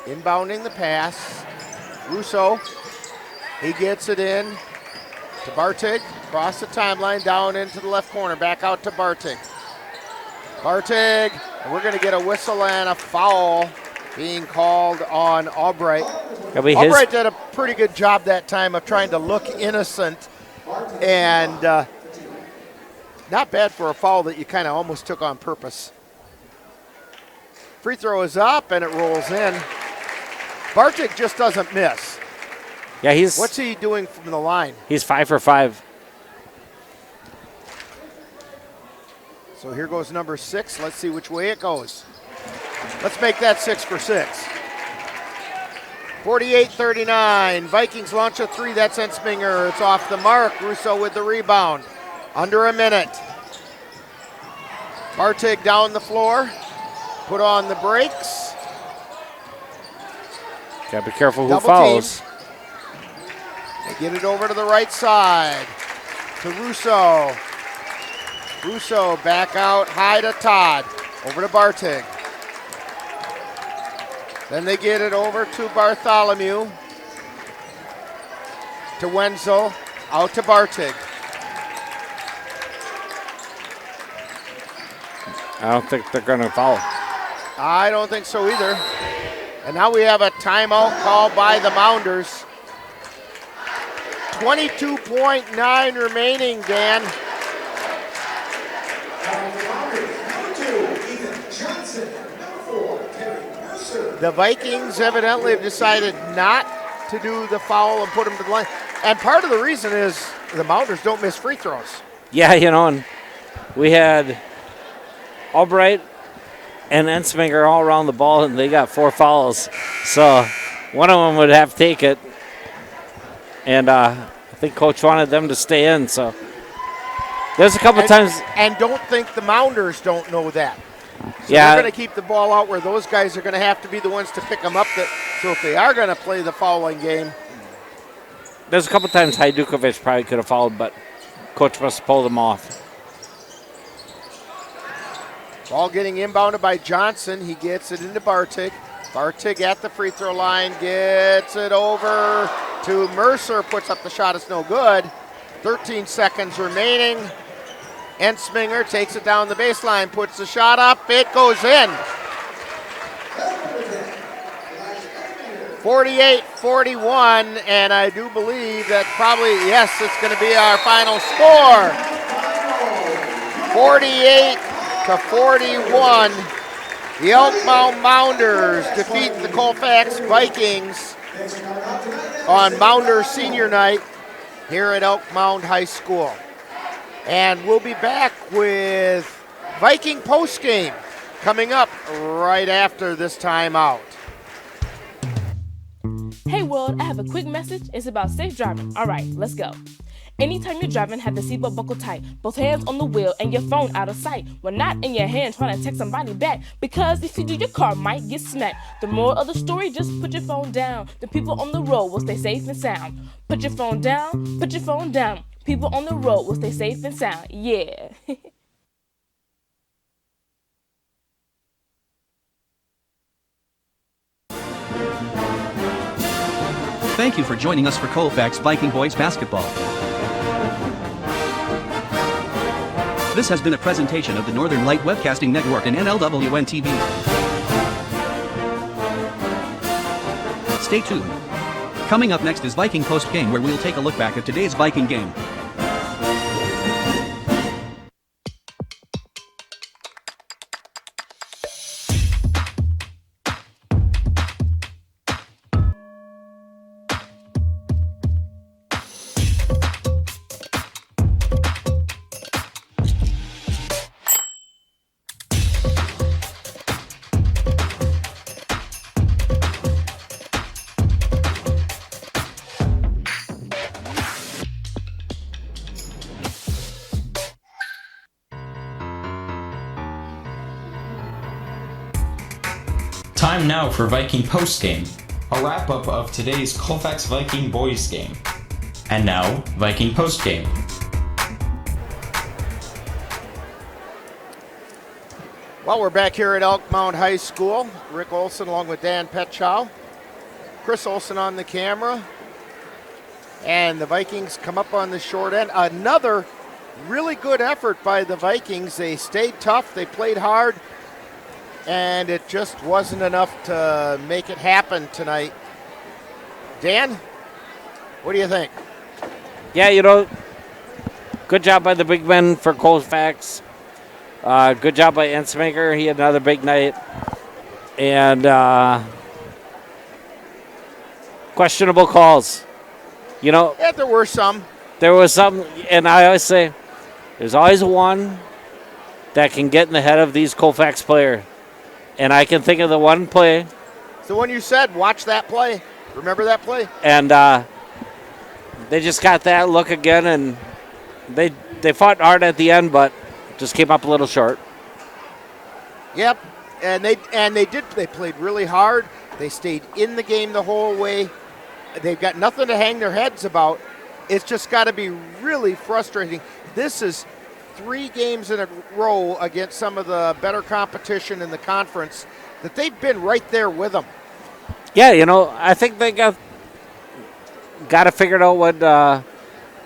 inbounding the pass. Russo, he gets it in to Bartig, across the timeline, down into the left corner, back out to Bartig. Bartig, and we're going to get a whistle and a foul being called on Albright. Albright did a pretty good job that time of trying to look innocent, and not bad for a foul that you kind of almost took on purpose. Free throw is up, and it rolls in. Bartik just doesn't miss. Yeah, what's he doing from the line? He's 5 for 5. So here goes number 6. Let's see which way it goes. Let's make that 6 for 6. 48-39. Vikings launch a 3. That's Ensminger. It's off the mark. Russo with the rebound. Under a minute. Bartig down the floor. Put on the brakes. Gotta be careful who fouls. They get it over to the right side to Russo. Russo back out high to Todd. Over to Bartig. Then they get it over to Bartholomew. To Wenzel. Out to Bartig. I don't think they're going to foul. I don't think so either. And now we have a timeout called by the Mounders. 22.9 remaining, Dan. The Vikings evidently have decided not to do the foul and put him to the line. And part of the reason is the Mounders don't miss free throws. Yeah, and we had Albright and Ensminger all around the ball, and they got 4 fouls. So one of them would have to take it. And I think Coach wanted them to stay in. So there's a couple times. And don't think the Mounders don't know that. So yeah, they're going to keep the ball out where those guys are going to have to be the ones to pick them up. So if they are going to play the fouling game. There's a couple times Hajdukovic probably could have fouled, but Coach must have pulled them off. Ball getting inbounded by Johnson. He gets it into Bartig. Bartig at the free throw line. Gets it over to Mercer. Puts up the shot. It's no good. 13 seconds remaining. Ensminger takes it down the baseline. Puts the shot up. It goes in. 48-41. And I do believe that probably, yes, it's going to be our final score. 48-41. The Elk Mound Mounders defeat the Colfax Vikings on Mounders Senior Night here at Elk Mound High School. And we'll be back with Viking postgame coming up right after this timeout. Hey world, I have a quick message. It's about safe driving. All right, let's go. Anytime you're driving, have the seatbelt buckled tight. Both hands on the wheel and your phone out of sight. When not in your hand trying to text somebody back. Because if you do, your car might get smacked. The moral of the story, just put your phone down. The people on the road will stay safe and sound. Put your phone down, put your phone down. People on the road will stay safe and sound. Yeah. Thank you for joining us for Colfax Viking Boys Basketball. This has been a presentation of the Northern Light Webcasting Network and NLWN TV. Stay tuned. Coming up next is Viking Post Game, where we'll take a look back at today's Viking game. Time now for Viking postgame, a wrap-up of today's Colfax Viking boys game. And now, Viking postgame. Well, we're back here at Elk Mound High School. Rick Olson along with Dan Petchow. Chris Olson on the camera. And the Vikings come up on the short end. Another really good effort by the Vikings. They stayed tough, they played hard, and it just wasn't enough to make it happen tonight. Dan, what do you think? Yeah, good job by the big men for Colfax. Good job by Ensmaker. He had another big night. And questionable calls. Yeah, there were some. There was some, and I always say, there's always one that can get in the head of these Colfax players. And I can think of the one play. It's the one you said, watch that play. Remember that play? And they just got that look again, and they fought hard at the end, but just came up a little short. Yep, and they did. They played really hard. They stayed in the game the whole way. They've got nothing to hang their heads about. It's just got to be really frustrating. This is 3 games in a row against some of the better competition in the conference that they've been right there with them. Yeah, I think they got to figure out what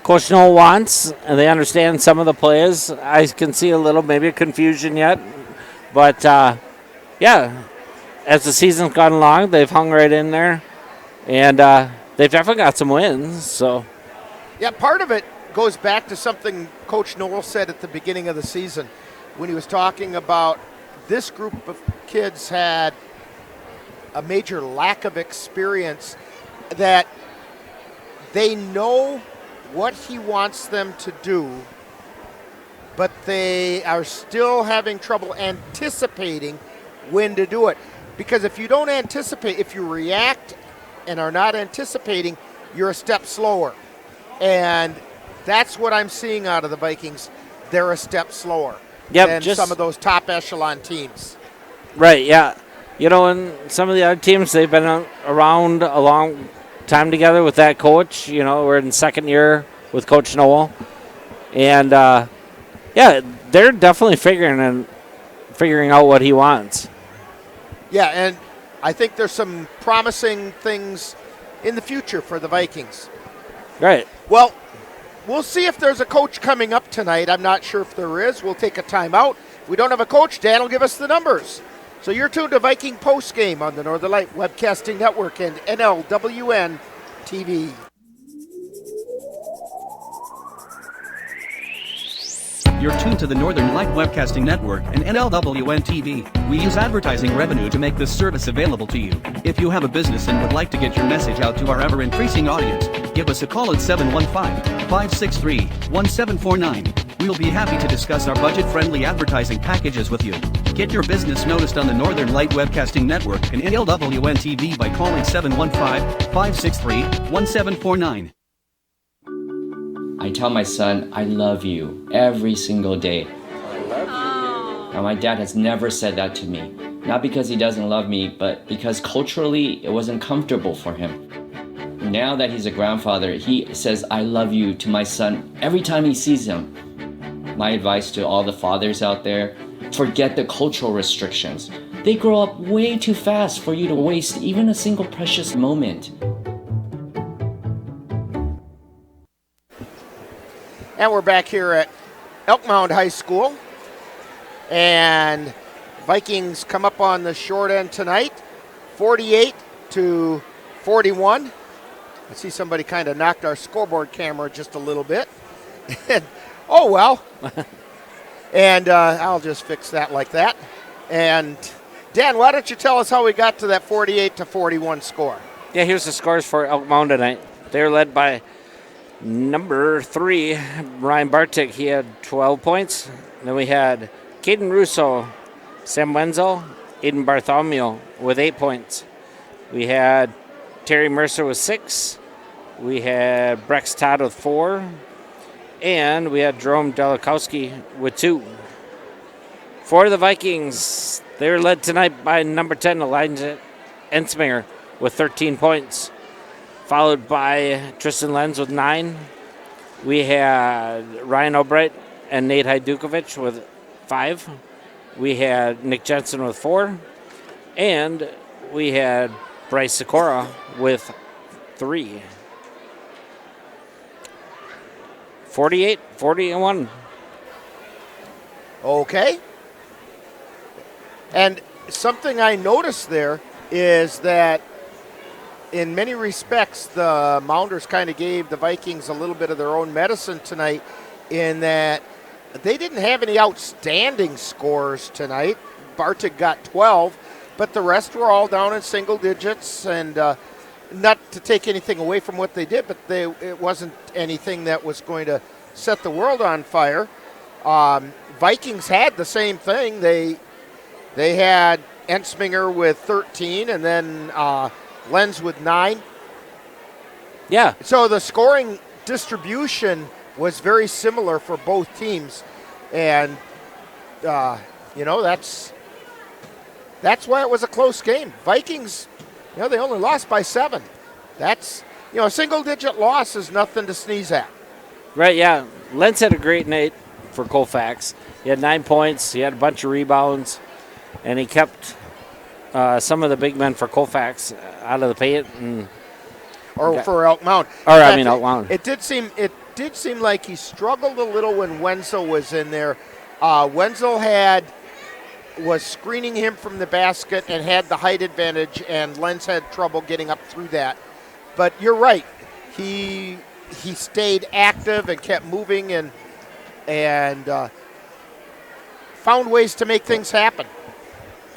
Coach Noel wants, and they understand some of the plays. I can see a little maybe confusion yet, but yeah, as the season's gone along, they've hung right in there, and they've definitely got some wins. So, yeah, part of it goes back to something Coach Noel said at the beginning of the season when he was talking about this group of kids had a major lack of experience, that they know what he wants them to do, but they are still having trouble anticipating when to do it. Because if you don't anticipate, if you react and are not anticipating, you're a step slower. And that's what I'm seeing out of the Vikings. They're a step slower than some of those top echelon teams. Right, yeah. And some of the other teams, they've been around a long time together with that coach. We're in second year with Coach Noel. And, yeah, they're definitely figuring out what he wants. Yeah, and I think there's some promising things in the future for the Vikings. Right. Well, we'll see if there's a coach coming up tonight. I'm not sure if there is. We'll take a timeout. If we don't have a coach, Dan will give us the numbers. So you're tuned to Viking Postgame on the Northern Light Webcasting Network and NLWN TV. You're tuned to the Northern Light Webcasting Network and NLWN TV. We use advertising revenue to make this service available to you. If you have a business and would like to get your message out to our ever-increasing audience, give us a call at 715-563-1749. We'll be happy to discuss our budget-friendly advertising packages with you. Get your business noticed on the Northern Light Webcasting Network and NLWN TV by calling 715-563-1749. I tell my son, I love you every single day. I love you. Now, my dad has never said that to me. Not because he doesn't love me, but because culturally it wasn't comfortable for him. Now that he's a grandfather, he says, I love you to my son every time he sees him. My advice to all the fathers out there, forget the cultural restrictions. They grow up way too fast for you to waste even a single precious moment. And we're back here at Elk Mound High School. And Vikings come up on the short end tonight, 48-41. I see somebody kind of knocked our scoreboard camera just a little bit. Oh, well. And I'll just fix that like that. And Dan, why don't you tell us how we got to that 48-41 score? Yeah, here's the scores for Elk Mound tonight. They're led by number 3, Ryan Bartik. He had 12 points. Then we had Caden Russo, Sam Wenzel, Aiden Bartholomew with 8 points. We had Terry Mercer with 6. We had Brex Todd with 4. And we had Jerome Delikowski with 2. For the Vikings, they're led tonight by number 10, Elijah Ensminger, with 13 points, followed by Tristan Lenz with 9. We had Ryan Albright and Nate Hajdukovic with 5. We had Nick Jensen with 4. And we had Bryce Sikora with 3. 48-41. Okay. And something I noticed there is that in many respects, the Mounders kind of gave the Vikings a little bit of their own medicine tonight in that they didn't have any outstanding scores tonight. Bartig got 12, but the rest were all down in single digits, and not to take anything away from what they did, but it wasn't anything that was going to set the world on fire. Vikings had the same thing. They had Ensminger with 13, and then Lenz with 9. Yeah. So the scoring distribution was very similar for both teams, and that's why it was a close game. Vikings, they only lost by 7. That's a single-digit loss is nothing to sneeze at. Right, yeah. Lenz had a great night for Colfax. He had 9 points. He had a bunch of rebounds, and he kept some of the big men for Colfax out of the paint. For Elk Mound. Elk Mound. It did seem like he struggled a little when Wenzel was in there. Wenzel was screening him from the basket and had the height advantage, and Lenz had trouble getting up through that. But you're right. He stayed active and kept moving and found ways to make things happen.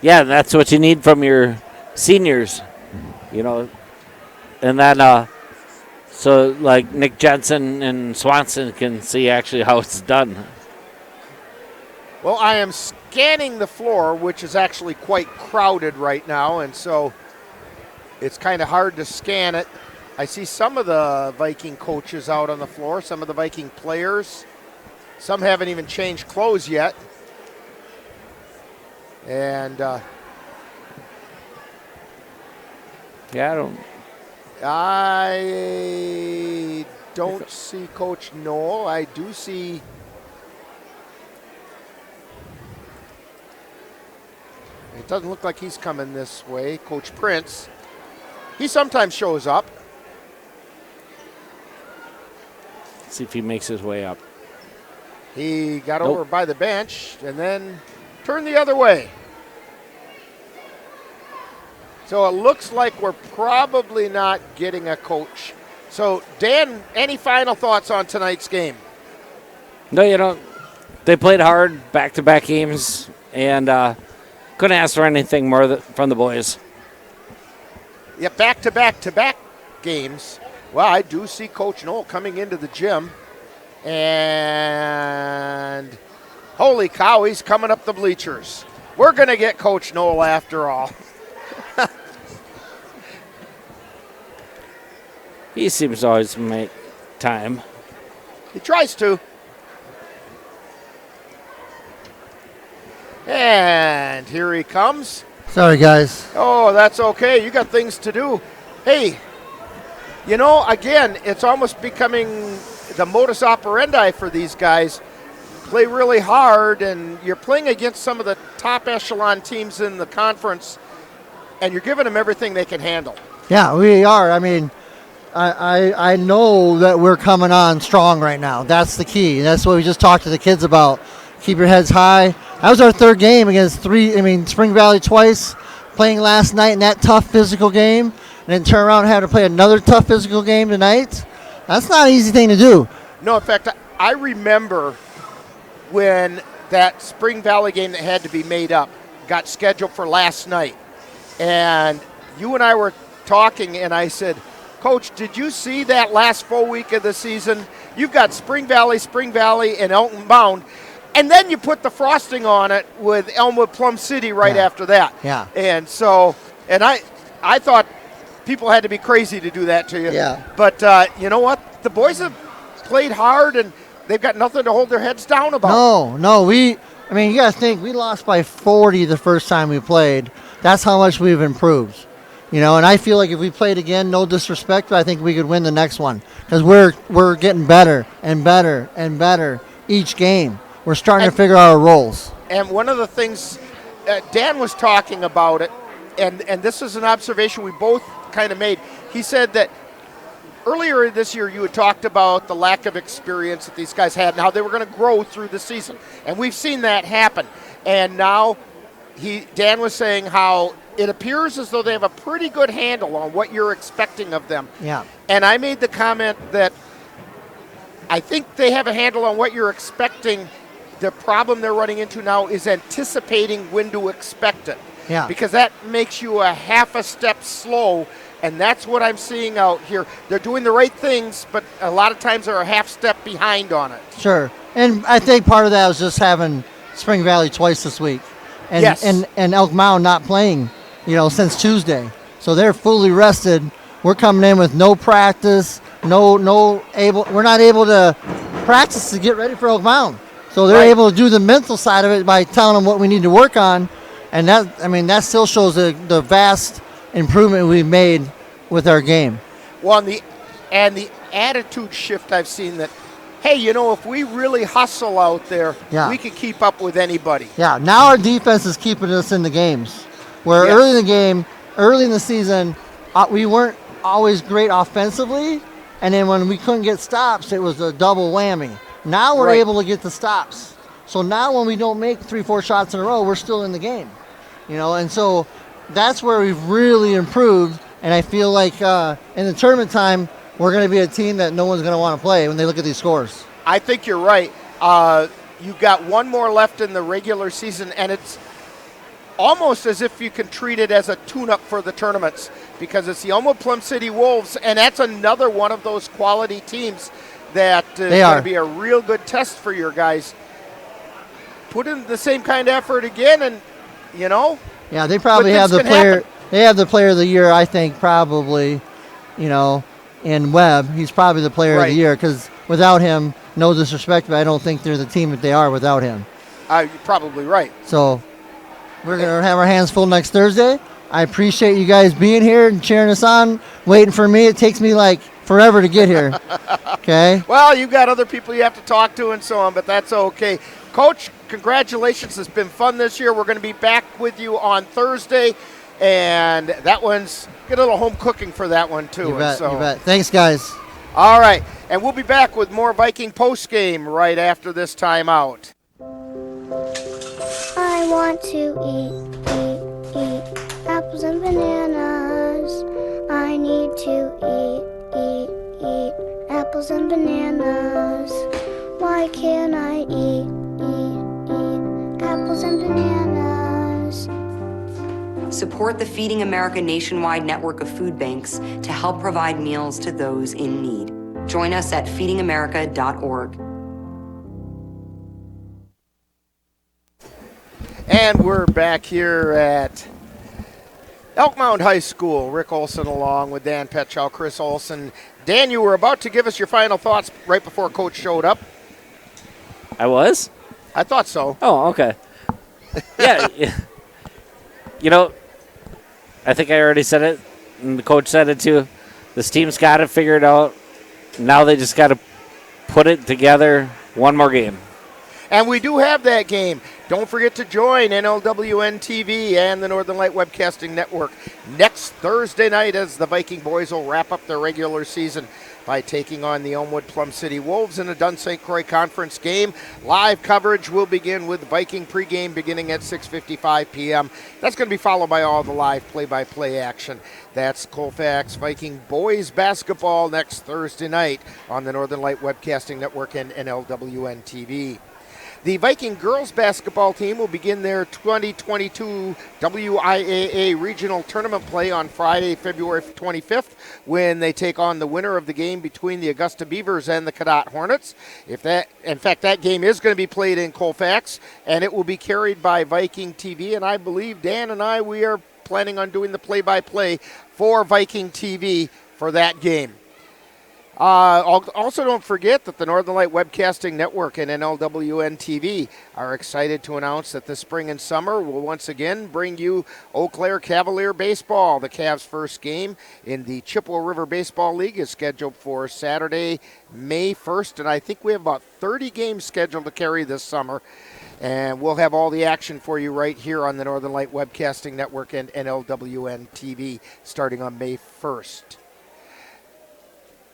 Yeah, that's what you need from your seniors, And then, so like Nick Jensen and Swanson can see actually how it's done. Well, I am scanning the floor, which is actually quite crowded right now, and so it's kind of hard to scan it. I see some of the Viking coaches out on the floor, some of the Viking players. Some haven't even changed clothes yet. And I don't see Coach Knoll. I do see it doesn't look like he's coming this way. Coach Prince, he sometimes shows up. See if he makes his way up. He got over by the bench and then turned the other way. So it looks like we're probably not getting a coach. So, Dan, any final thoughts on tonight's game? No, you don't. They played hard back-to-back games and couldn't ask for anything more from the boys. Yeah, back-to-back games. Well, I do see Coach Knoll coming into the gym. And holy cow, he's coming up the bleachers. We're going to get Coach Knoll after all. He seems to always make time. He tries to. And here he comes. Sorry, guys. Oh, that's okay. You got things to do. Hey, again, it's almost becoming the modus operandi for these guys. Play really hard, and you're playing against some of the top echelon teams in the conference, and you're giving them everything they can handle. Yeah, we are. I mean, I know that we're coming on strong right now. That's the key. That's what we just talked to the kids about. Keep your heads high. That was our third game against Spring Valley twice, playing last night in that tough physical game, and then turn around and have to play another tough physical game tonight. That's not an easy thing to do. No, in fact, I remember when that Spring Valley game that had to be made up got scheduled for last night. And you and I were talking, and I said, Coach, did you see that last full week of the season? You've got Spring Valley, and Elk Mound, and then you put the frosting on it with Elmwood Plum City right after that. Yeah. And so, I thought people had to be crazy to do that to you. Yeah. But you know what? The boys have played hard, and they've got nothing to hold their heads down about. No, I mean, you got to think, we lost by 40 the first time we played. That's how much we've improved. And I feel like if we played again, no disrespect, but I think we could win the next one because we're getting better and better and better each game. We're starting to figure out our roles. And one of the things, Dan was talking about it, and this is an observation we both kind of made. He said that earlier this year you had talked about the lack of experience that these guys had and how they were going to grow through the season. And we've seen that happen. And now Dan was saying how it appears as though they have a pretty good handle on what you're expecting of them. Yeah. And I made the comment that I think they have a handle on what you're expecting. The problem they're running into now is anticipating when to expect it. Yeah. Because that makes you a half a step slow, and that's what I'm seeing out here. They're doing the right things, but a lot of times they're a half step behind on it. Sure. And I think part of that was just having Spring Valley twice this week. And, yes. and Elk Mound not playing, since Tuesday. So they're fully rested. We're coming in with no practice, we're not able to practice to get ready for Elk Mound. So they're able to do the mental side of it by telling them what we need to work on. And that still shows the vast improvement we've made with our game. Well, and the attitude shift I've seen that, hey, if we really hustle out there, we can keep up with anybody. Yeah, now our defense is keeping us in the games. Where early in the season, we weren't always great offensively, and then when we couldn't get stops, it was a double whammy. Now we're able to get the stops. So now when we don't make 3-4 shots in a row, we're still in the game. And so that's where we've really improved, and I feel like in the tournament time, we're going to be a team that no one's going to want to play when they look at these scores. I think you're right. You've got one more left in the regular season, and it's almost as if you can treat it as a tune-up for the tournaments because it's the Elmwood Plum City Wolves, and that's another one of those quality teams that is going to be a real good test for your guys. Put in the same kind of effort again, and, Yeah, they probably have the player. Happen. They have the player of the year, I think, probably, in Webb. He's probably the player of the year because without him, no disrespect, but I don't think they're the team that they are without him. You're probably right. So we're going to have our hands full next Thursday. I appreciate you guys being here and cheering us on, waiting for me. It takes me forever to get here. Okay? Well, you've got other people you have to talk to and so on, but that's okay. Coach, congratulations. It's been fun this year. We're going to be back with you on Thursday, and that one's get a little home cooking for that one, too. You bet. Thanks, guys. All right, and we'll be back with more Viking postgame right after this timeout. I want to eat apples and bananas. I need to eat apples and bananas. Why can't I eat apples and bananas? Support the Feeding America nationwide network of food banks to help provide meals to those in need. Join us at feedingamerica.org. And we're back here at Elk Mound High School. Rick Olson along with Dan Petchow, Chris Olson. Dan, you were about to give us your final thoughts right before Coach showed up. I was? I thought so. Oh, okay. Yeah. I think I already said it, and the coach said it too. This team's got it figured out. Now they just got to put it together one more game. And we do have that game. Don't forget to join NLWN TV and the Northern Light Webcasting Network next Thursday night as the Viking boys will wrap up their regular season by taking on the Elmwood Plum City Wolves in a Dunn St. Croix Conference game. Live coverage will begin with Viking pregame beginning at 6:55 p.m. That's going to be followed by all the live play-by-play action. That's Colfax Viking boys basketball next Thursday night on the Northern Light Webcasting Network and NLWN TV. The Viking girls basketball team will begin their 2022 WIAA regional tournament play on Friday, February 25th, when they take on the winner of the game between the Augusta Beavers and the Cadott Hornets. In fact, that game is going to be played in Colfax, and it will be carried by Viking TV. And I believe Dan and we are planning on doing the play-by-play for Viking TV for that game. Also, don't forget that the Northern Light Webcasting Network and NLWN TV are excited to announce that this spring and summer will once again bring you Eau Claire Cavalier Baseball. The Cavs' first game in the Chippewa River Baseball League is scheduled for Saturday, May 1st, and I think we have about 30 games scheduled to carry this summer. And we'll have all the action for you right here on the Northern Light Webcasting Network and NLWN TV starting on May 1st.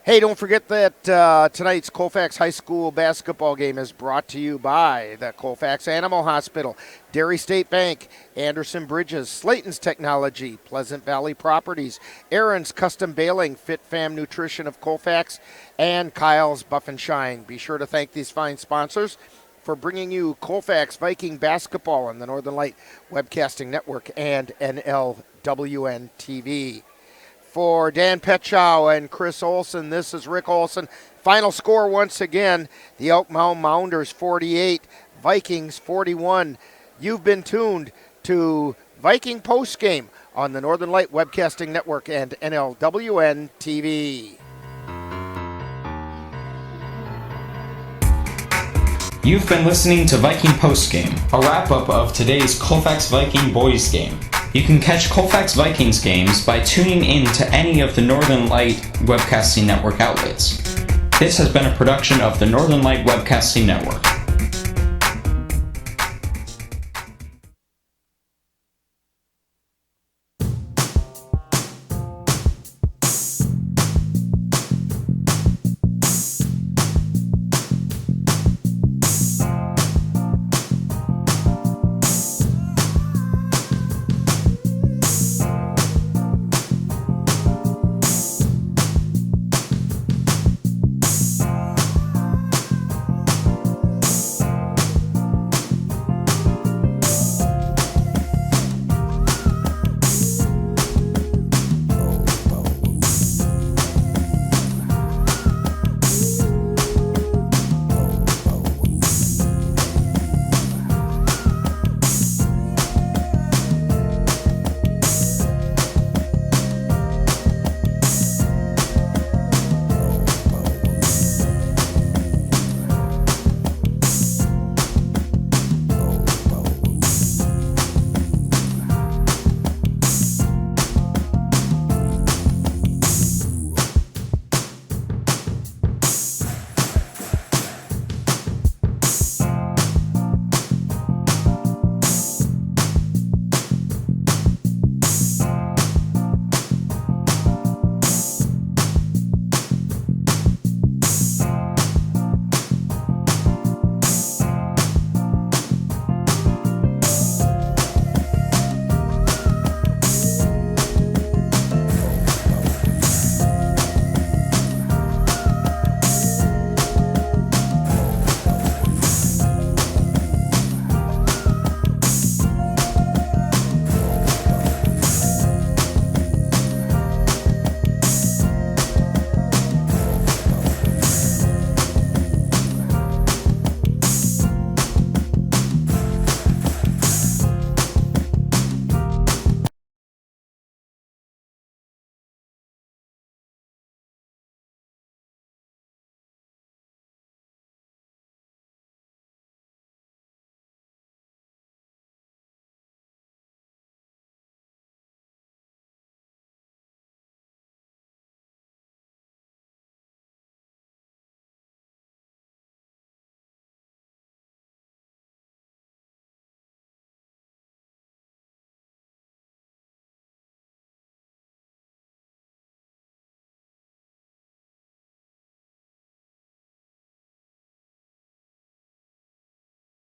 Hey, don't forget that tonight's Colfax High School basketball game is brought to you by the Colfax Animal Hospital, Dairy State Bank, Anderson Bridges, Slayton's Technology, Pleasant Valley Properties, Aaron's Custom Baling, Fit Fam Nutrition of Colfax, and Kyle's Buff and Shine. Be sure to thank these fine sponsors for bringing you Colfax Viking basketball on the Northern Light Webcasting Network and NLWN TV. For Dan Petchow and Chris Olson, this is Rick Olson. Final score once again, the Elk Mound Mounders 48, Vikings 41. You've been tuned to Viking Postgame on the Northern Light Webcasting Network and NLWN TV. You've been listening to Viking Postgame, a wrap-up of today's Colfax Viking boys game. You can catch Colfax Vikings games by tuning in to any of the Northern Light Webcasting Network outlets. This has been a production of the Northern Light Webcasting Network.